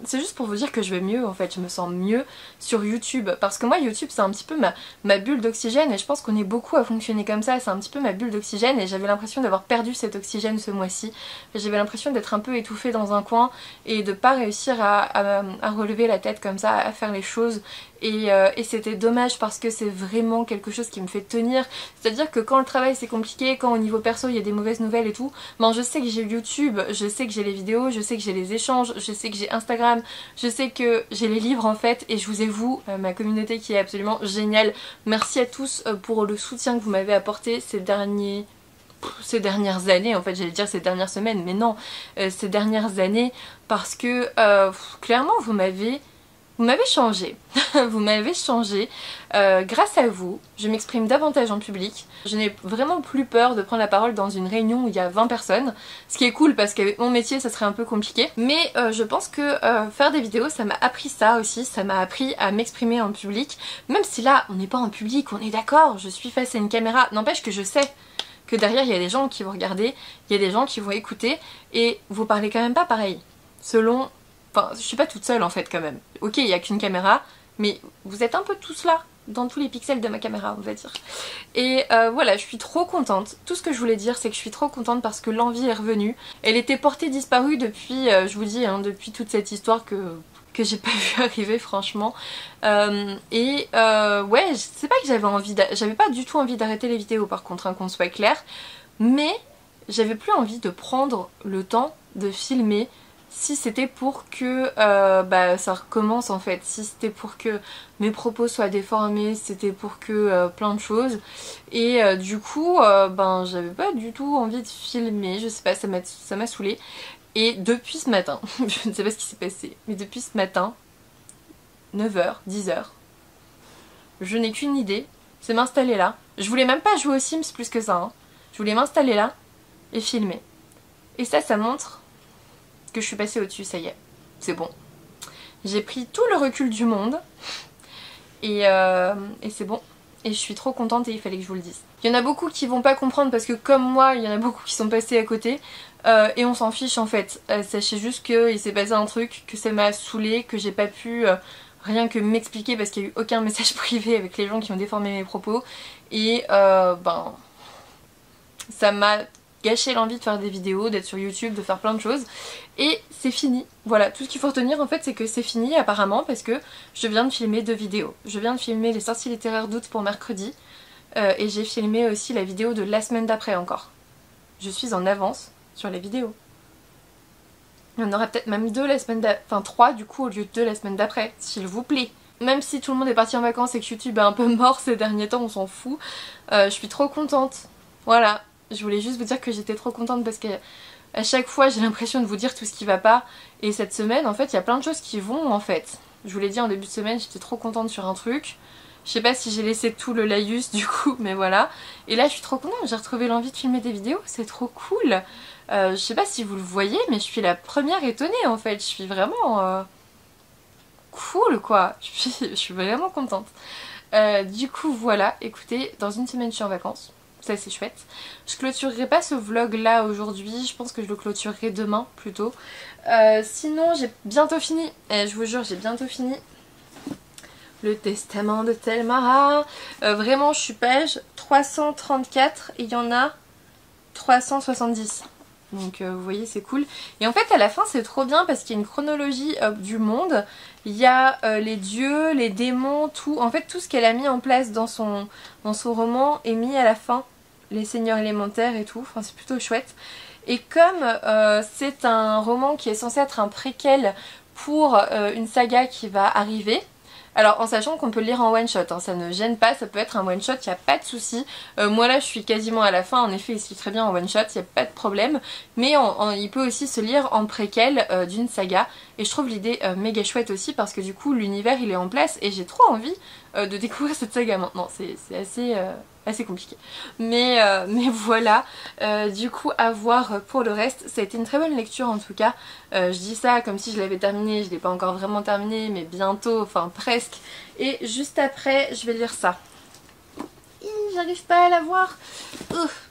c'est juste pour vous dire que je vais mieux en fait, je me sens mieux sur YouTube, parce que moi YouTube c'est un petit peu ma bulle d'oxygène, et je pense qu'on est beaucoup à fonctionner comme ça, c'est un petit peu ma bulle d'oxygène, et j'avais l'impression d'avoir perdu cet oxygène ce mois-ci, j'avais l'impression d'être un peu étouffée dans un coin, et de pas réussir à relever la tête comme ça, à faire les choses, et c'était dommage parce que c'est vraiment quelque chose qui me fait tenir. C'est à dire que quand le travail c'est compliqué, quand au niveau perso il y a des mauvaises nouvelles et tout, ben je sais que j'ai YouTube, je sais que j'ai les vidéos, je sais que j'ai les échanges, je sais que j'ai Instagram, je sais que j'ai les livres en fait, et je vous avoue ma communauté qui est absolument géniale. Merci à tous pour le soutien que vous m'avez apporté ces dernières années, en fait j'allais dire ces dernières semaines, mais non, ces dernières années, parce que clairement vous m'avez changé, vous m'avez changé. Grâce à vous, je m'exprime davantage en public. Je n'ai vraiment plus peur de prendre la parole dans une réunion où il y a 20 personnes. Ce qui est cool parce qu'avec mon métier ça serait un peu compliqué. Mais je pense que faire des vidéos ça m'a appris ça aussi. Ça m'a appris à m'exprimer en public. Même si là on n'est pas en public, on est d'accord, je suis face à une caméra. N'empêche que je sais que derrière il y a des gens qui vont regarder, il y a des gens qui vont écouter. Et vous parlez quand même pas pareil. Enfin, je suis pas toute seule en fait quand même. Ok, il y a qu'une caméra, mais vous êtes un peu tous là. dans tous les pixels de ma caméra, on va dire. Et voilà, je suis trop contente. Tout ce que je voulais dire, c'est que je suis trop contente parce que l'envie est revenue. Elle était portée disparue depuis, je vous dis, hein, depuis toute cette histoire que j'ai pas vu arriver franchement. Ouais, c'est pas que j'avais pas du tout envie d'arrêter les vidéos par contre, hein, qu'on soit clair, mais j'avais plus envie de prendre le temps de filmer si c'était pour que ça recommence en fait, si c'était pour que mes propos soient déformés, si c'était pour que plein de choses. Et du coup, j'avais pas du tout envie de filmer, je sais pas, ça m'a saoulée. Et depuis ce matin, je ne sais pas ce qui s'est passé, mais depuis ce matin, 9h, 10h, je n'ai qu'une idée, c'est m'installer là. Je voulais même pas jouer aux Sims plus que ça, hein. Je voulais m'installer là et filmer. Et ça montre que je suis passée au-dessus, ça y est, c'est bon. J'ai pris tout le recul du monde et c'est bon. Et je suis trop contente et il fallait que je vous le dise. Il y en a beaucoup qui vont pas comprendre parce que comme moi, il y en a beaucoup qui sont passés à côté. Et on s'en fiche en fait. Sachez juste qu'il s'est passé un truc, que ça m'a saoulée, que j'ai pas pu rien que m'expliquer parce qu'il n'y a eu aucun message privé avec les gens qui ont déformé mes propos. Et ça m'a gâché l'envie de faire des vidéos, d'être sur YouTube, de faire plein de choses. Et c'est fini. Voilà, tout ce qu'il faut retenir en fait c'est que c'est fini apparemment parce que je viens de filmer 2 vidéos. Je viens de filmer les sorties littéraires d'août pour mercredi. Et j'ai filmé aussi la vidéo de la semaine d'après encore. Je suis en avance sur les vidéos. Il y en aura peut-être même 2 la semaine d'après, enfin 3 du coup au lieu de 2 la semaine d'après, s'il vous plaît. Même si tout le monde est parti en vacances et que YouTube est un peu mort ces derniers temps, on s'en fout. Je suis trop contente. Voilà, je voulais juste vous dire que j'étais trop contente parce que à chaque fois j'ai l'impression de vous dire tout ce qui va pas. Et cette semaine en fait il y a plein de choses qui vont en fait. Je vous l'ai dit en début de semaine, j'étais trop contente sur un truc. Je sais pas si j'ai laissé tout le laïus du coup, mais voilà. Et là je suis trop contente, j'ai retrouvé l'envie de filmer des vidéos, c'est trop cool. Je sais pas si vous le voyez, mais je suis la première étonnée en fait. Je suis vraiment cool quoi. Je suis vraiment contente. Du coup voilà, écoutez, dans une semaine je suis en vacances. Ça c'est chouette. Je clôturerai pas ce vlog là aujourd'hui, je pense que je le clôturerai demain plutôt. Sinon j'ai bientôt fini, je vous jure j'ai bientôt fini. Le testament de Telmara. Vraiment je suis page 334 et il y en a 370. Donc vous voyez c'est cool. Et en fait à la fin c'est trop bien parce qu'il y a une chronologie du monde. Il y a les dieux, les démons, tout. En fait tout ce qu'elle a mis en place dans son roman est mis à la fin. Les seigneurs élémentaires et tout. Enfin c'est plutôt chouette. Et comme c'est un roman qui est censé être un préquel pour une saga qui va arriver. Alors en sachant qu'on peut le lire en one shot, hein, ça ne gêne pas, ça peut être un one shot, il n'y a pas de souci. Moi là je suis quasiment à la fin, en effet il se lit très bien en one shot, il n'y a pas de problème. Mais il peut aussi se lire en préquel d'une saga. Et je trouve l'idée méga chouette aussi parce que du coup l'univers il est en place et j'ai trop envie de découvrir cette saga maintenant. C'est assez compliqué. Mais voilà, du coup à voir pour le reste. Ça a été une très bonne lecture en tout cas. Je dis ça comme si je l'avais terminé, je ne l'ai pas encore vraiment terminé, mais bientôt, enfin presque. Et juste après, je vais lire ça. J'arrive pas à la voir. Ouf.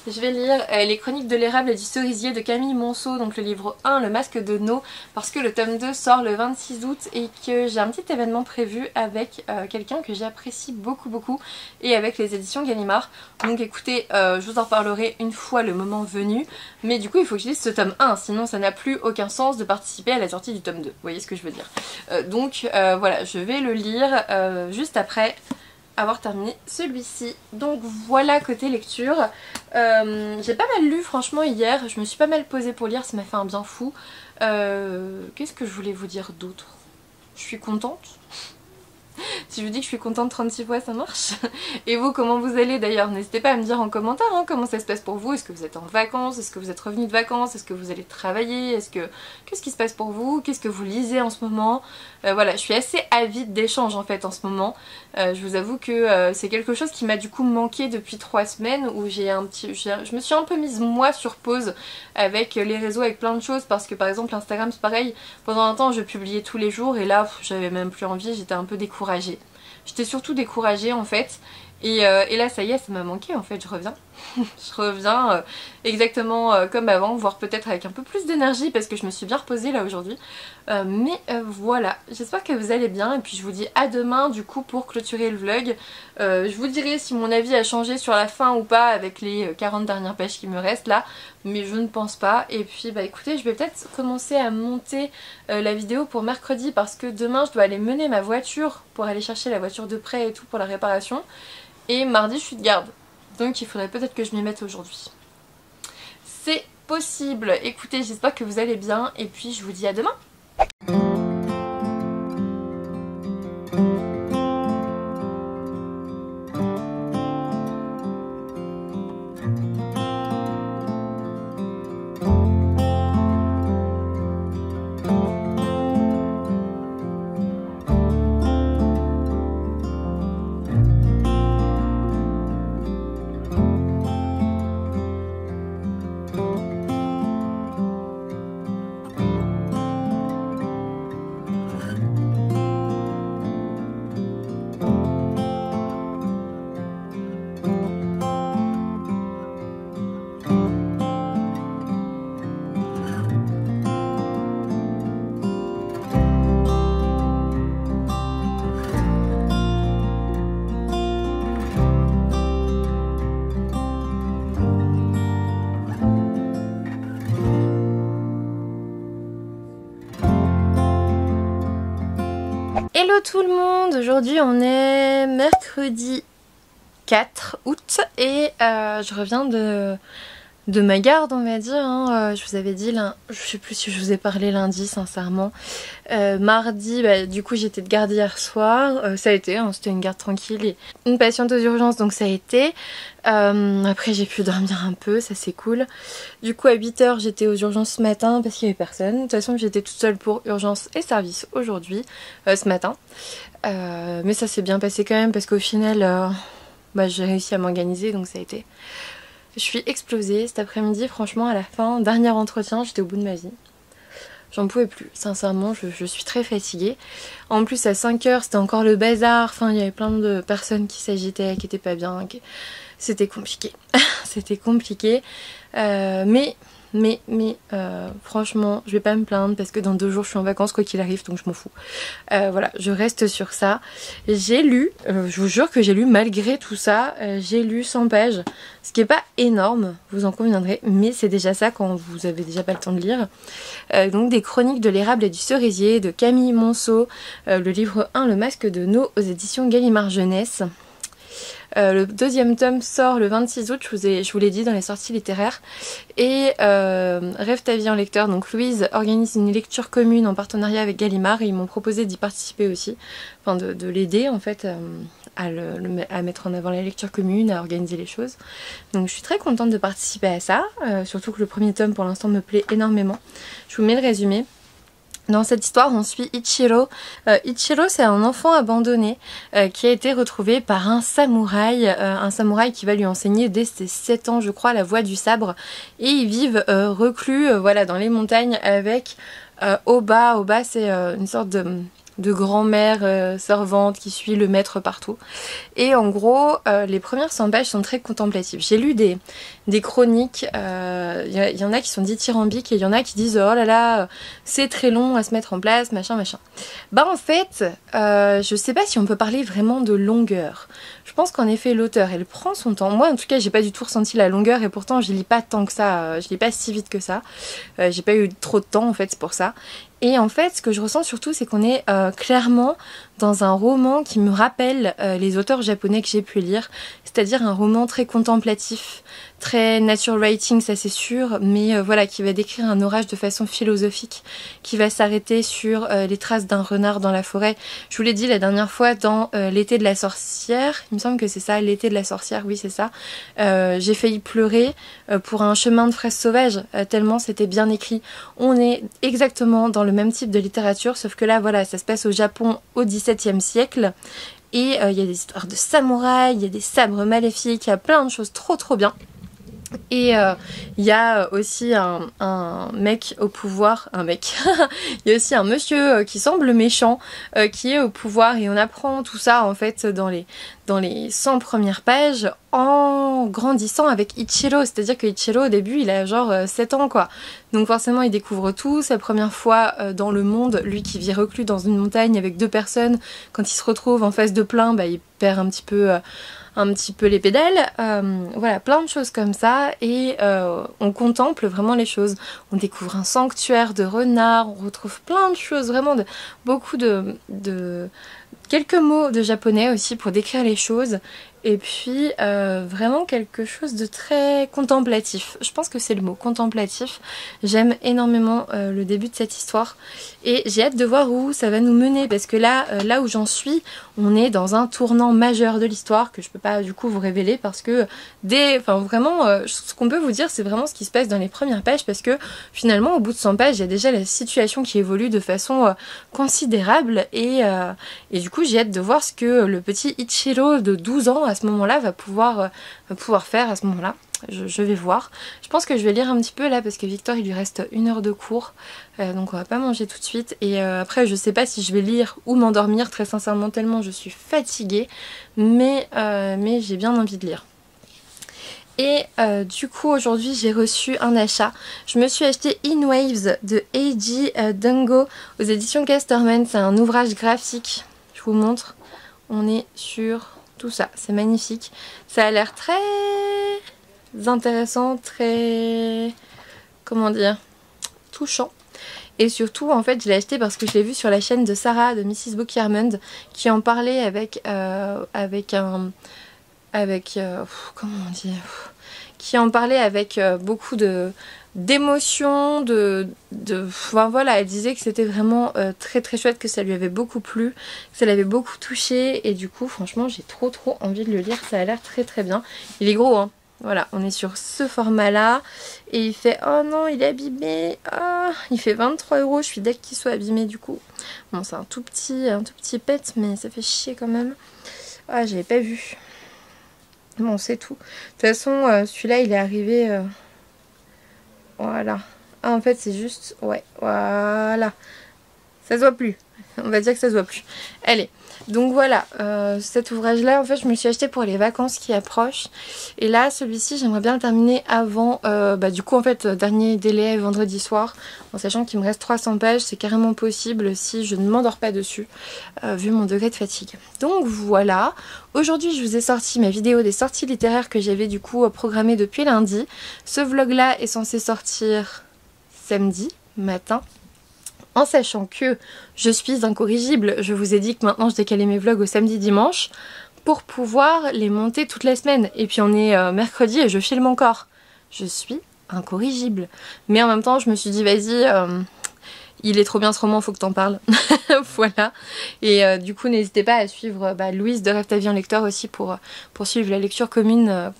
Je vais lire les chroniques de l'érable et du cerisier de Camille Monceau, donc le livre 1, le masque de No, parce que le tome 2 sort le 26 août et que j'ai un petit événement prévu avec quelqu'un que j'apprécie beaucoup et avec les éditions Gallimard. Donc écoutez, je vous en reparlerai une fois le moment venu, mais du coup il faut que je lise ce tome 1, sinon ça n'a plus aucun sens de participer à la sortie du tome 2, vous voyez ce que je veux dire. Voilà, je vais le lire juste après avoir terminé celui-ci. Donc voilà côté lecture. J'ai pas mal lu franchement hier, je me suis pas mal posée pour lire, ça m'a fait un bien fou. Qu'est-ce que je voulais vous dire d'autre? Je suis contente. Si je vous dis que je suis contente 36 fois, ça marche. Et vous, comment vous allez d'ailleurs? N'hésitez pas à me dire en commentaire comment ça se passe pour vous. Est-ce que vous êtes en vacances? Est-ce que vous êtes revenu de vacances? Est-ce que vous allez travailler? Qu'est-ce qui se passe pour vous? Qu'est-ce que vous lisez en ce moment? Voilà, je suis assez avide d'échanges en fait en ce moment. Je vous avoue que c'est quelque chose qui m'a du coup manqué depuis 3 semaines où je me suis un peu mise moi sur pause avec les réseaux, avec plein de choses parce que par exemple Instagram c'est pareil. Pendant un temps je publiais tous les jours et là j'avais même plus envie, j'étais un peu découragée. J'étais surtout découragée en fait et là ça y est, ça m'a manqué en fait, je reviens. Je reviens exactement comme avant, voire peut-être avec un peu plus d'énergie parce que je me suis bien reposée là aujourd'hui. Voilà, j'espère que vous allez bien et puis je vous dis à demain du coup pour clôturer le vlog. Je vous dirai si mon avis a changé sur la fin ou pas avec les 40 dernières pages qui me restent là, mais je ne pense pas. Et puis bah écoutez, je vais peut-être commencer à monter la vidéo pour mercredi parce que demain je dois aller mener ma voiture pour aller chercher la voiture de prêt et tout pour la réparation. Et mardi je suis de garde. Donc il faudrait peut-être que je m'y mette aujourd'hui. C'est possible. Écoutez, j'espère que vous allez bien et puis je vous dis à demain. Hello tout le monde, aujourd'hui on est mercredi 4 août et je reviens de ma garde on va dire, hein. Je vous avais dit, je sais plus si je vous ai parlé lundi sincèrement. Mardi bah, du coup j'étais de garde hier soir, ça a été, hein, c'était une garde tranquille et une patiente aux urgences donc ça a été. Après j'ai pu dormir un peu, ça c'est cool. Du coup à 8 h j'étais aux urgences ce matin parce qu'il n'y avait personne. De toute façon j'étais toute seule pour urgences et services aujourd'hui, ce matin. Mais ça s'est bien passé quand même parce qu'au final bah, j'ai réussi à m'organiser donc ça a été. Je suis explosée cet après-midi, franchement à la fin, dernier entretien, j'étais au bout de ma vie. J'en pouvais plus, sincèrement, je suis très fatiguée. En plus à 5 h c'était encore le bazar, enfin il y avait plein de personnes qui s'agitaient, qui étaient pas bien, c'était compliqué. C'était compliqué, mais franchement je vais pas me plaindre parce que dans 2 jours je suis en vacances quoi qu'il arrive donc je m'en fous. Voilà, je reste sur ça. J'ai lu, je vous jure que j'ai lu malgré tout ça, j'ai lu 100 pages, ce qui est pas énorme, vous en conviendrez, mais c'est déjà ça quand vous avez déjà pas le temps de lire. Donc des chroniques de l'érable et du cerisier de Camille Monceau, le livre 1 Le masque de No aux éditions Gallimard Jeunesse. Le 2e tome sort le 26 août, je vous l'ai dit dans les sorties littéraires. Et Rêve ta vie en lecteur, donc Louise organise une lecture commune en partenariat avec Gallimard et ils m'ont proposé d'y participer aussi, enfin de l'aider en fait à mettre en avant la lecture commune, à organiser les choses. Donc je suis très contente de participer à ça, surtout que le 1er tome pour l'instant me plaît énormément. Je vous mets le résumé. Dans cette histoire, on suit Ichiro. Ichiro, c'est un enfant abandonné qui a été retrouvé par un samouraï qui va lui enseigner dès ses 7 ans, je crois, la voie du sabre. Et ils vivent reclus voilà, dans les montagnes avec Oba. Oba, c'est une sorte de grand-mère servante qui suit le maître partout. Et en gros, les premières 100 pages sont très contemplatives. J'ai lu des chroniques, y en a qui sont dithyrambiques et il y en a qui disent oh là là, c'est très long à se mettre en place, machin machin. Bah en fait, je sais pas si on peut parler vraiment de longueur. Je pense qu'en effet l'auteur elle prend son temps. Moi en tout cas j'ai pas du tout ressenti la longueur et pourtant je lis pas tant que ça, je lis pas si vite que ça. J'ai pas eu trop de temps en fait, c'est pour ça. Et en fait ce que je ressens surtout c'est qu'on est clairement dans un roman qui me rappelle les auteurs japonais que j'ai pu lire, c'est-à-dire un roman très contemplatif, très nature writing ça c'est sûr, mais voilà, qui va décrire un orage de façon philosophique, qui va s'arrêter sur les traces d'un renard dans la forêt. Je vous l'ai dit la dernière fois dans l'été de la sorcière, il me semble que c'est ça, l'été de la sorcière, oui c'est ça. J'ai failli pleurer pour un chemin de fraises sauvages, tellement c'était bien écrit. On est exactement dans le même type de littérature, sauf que là voilà, ça se passe au Japon au XVIIe siècle. Et il y a des histoires de samouraïs, il y a des sabres maléfiques, il y a plein de choses trop bien. Et il y a aussi un mec au pouvoir, il y a aussi un monsieur qui semble méchant, qui est au pouvoir, et on apprend tout ça en fait dans les 100 premières pages en grandissant avec Ichiro, c'est-à-dire que Ichiro au début il a genre 7 ans quoi, donc forcément il découvre tout, sa première fois dans le monde, lui qui vit reclus dans une montagne avec 2 personnes, quand il se retrouve en face de plein, bah il perd un petit peu les pédales, voilà, plein de choses comme ça, et on contemple vraiment les choses. On découvre un sanctuaire de renards, on retrouve plein de choses, vraiment beaucoup de quelques mots de japonais aussi pour décrire les choses, et puis vraiment quelque chose de très contemplatif. Je pense que c'est le mot, contemplatif. J'aime énormément le début de cette histoire, et j'ai hâte de voir où ça va nous mener, parce que là où j'en suis, on est dans un tournant majeur de l'histoire que je peux pas du coup vous révéler, parce que vraiment ce qu'on peut vous dire c'est vraiment ce qui se passe dans les premières pages, parce que finalement au bout de 100 pages il y a déjà la situation qui évolue de façon considérable, et du coup j'ai hâte de voir ce que le petit Ichiro de 12 ans à ce moment-là va pouvoir faire à ce moment-là. Je vais voir. Je pense que je vais lire un petit peu là, parce que Victor il lui reste 1 heure de cours, donc on va pas manger tout de suite, et après je sais pas si je vais lire ou m'endormir, très sincèrement, tellement je suis fatiguée, mais j'ai bien envie de lire. Et du coup aujourd'hui j'ai reçu un achat. Je me suis acheté In Waves de Eiji Dungo aux éditions Casterman. C'est un ouvrage graphique, je vous montre. On est sur tout ça, c'est magnifique. Ça a l'air très intéressant, très, comment dire, touchant. Et surtout en fait je l'ai acheté parce que je l'ai vu sur la chaîne de Sarah de Mrs. Book Yarmond, qui en parlait avec comment on dit, qui en parlait avec beaucoup d'émotions, enfin voilà, elle disait que c'était vraiment très très chouette, que ça lui avait beaucoup plu, que ça l'avait beaucoup touché, et du coup franchement j'ai trop envie de le lire, ça a l'air très très bien. Il est gros hein, voilà, on est sur ce format là, et il fait, oh non il est abîmé, il fait 23 €, je suis dès qu'il soit abîmé du coup. Bon c'est un tout petit pet, mais ça fait chier quand même. Ah j'avais pas vu. Bon c'est tout. De toute façon celui-là il est arrivé... Voilà. Ah en fait c'est juste... Ouais, voilà. Ça se voit plus. On va dire que ça se voit plus. Allez. Donc voilà, cet ouvrage-là, en fait, je me le suis acheté pour les vacances qui approchent. Et là, celui-ci, j'aimerais bien le terminer avant, du coup, en fait, dernier délai vendredi soir. En sachant qu'il me reste 300 pages, c'est carrément possible si je ne m'endors pas dessus, vu mon degré de fatigue. Donc voilà, aujourd'hui, je vous ai sorti ma vidéo des sorties littéraires que j'avais du coup programmée depuis lundi. Ce vlog-là est censé sortir samedi matin. En sachant que je suis incorrigible, je vous ai dit que maintenant je décalais mes vlogs au samedi dimanche pour pouvoir les monter toute la semaine. Et puis on est mercredi et je filme encore. Je suis incorrigible. Mais en même temps je me suis dit vas-y, il est trop bien ce roman, faut que t'en parles. Voilà. Et du coup n'hésitez pas à suivre Louise de Rêve ta vie en lecteur aussi pour suivre la lecture commune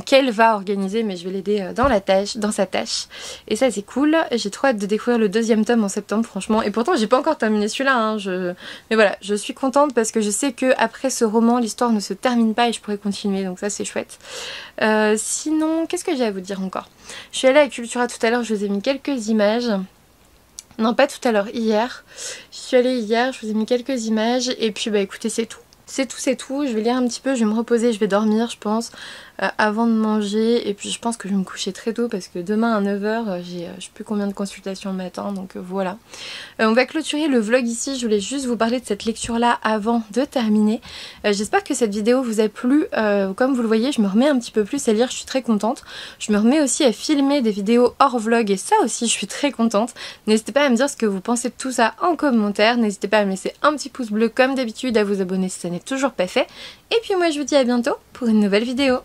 qu'elle va organiser, mais je vais l'aider dans sa tâche, et ça c'est cool. J'ai trop hâte de découvrir le 2e tome en septembre franchement, et pourtant j'ai pas encore terminé celui-là hein, mais voilà, je suis contente parce que je sais que après ce roman l'histoire ne se termine pas et je pourrais continuer, donc ça c'est chouette. Sinon qu'est-ce que j'ai à vous dire encore? Je suis allée à Cultura tout à l'heure, je vous ai mis quelques images. Non pas tout à l'heure, hier. Je suis allée hier, je vous ai mis quelques images, et puis écoutez c'est tout. C'est tout, je vais lire un petit peu, je vais me reposer, je vais dormir je pense, avant de manger, et puis je pense que je vais me coucher très tôt parce que demain à 9 h j'ai je sais plus combien de consultations le matin, donc voilà. On va clôturer le vlog ici, je voulais juste vous parler de cette lecture là avant de terminer. J'espère que cette vidéo vous a plu, comme vous le voyez je me remets un petit peu plus à lire, je suis très contente. Je me remets aussi à filmer des vidéos hors vlog, et ça aussi je suis très contente. N'hésitez pas à me dire ce que vous pensez de tout ça en commentaire, n'hésitez pas à me laisser un petit pouce bleu comme d'habitude, à vous abonner si ça n'est toujours pas fait, et puis moi je vous dis à bientôt pour une nouvelle vidéo.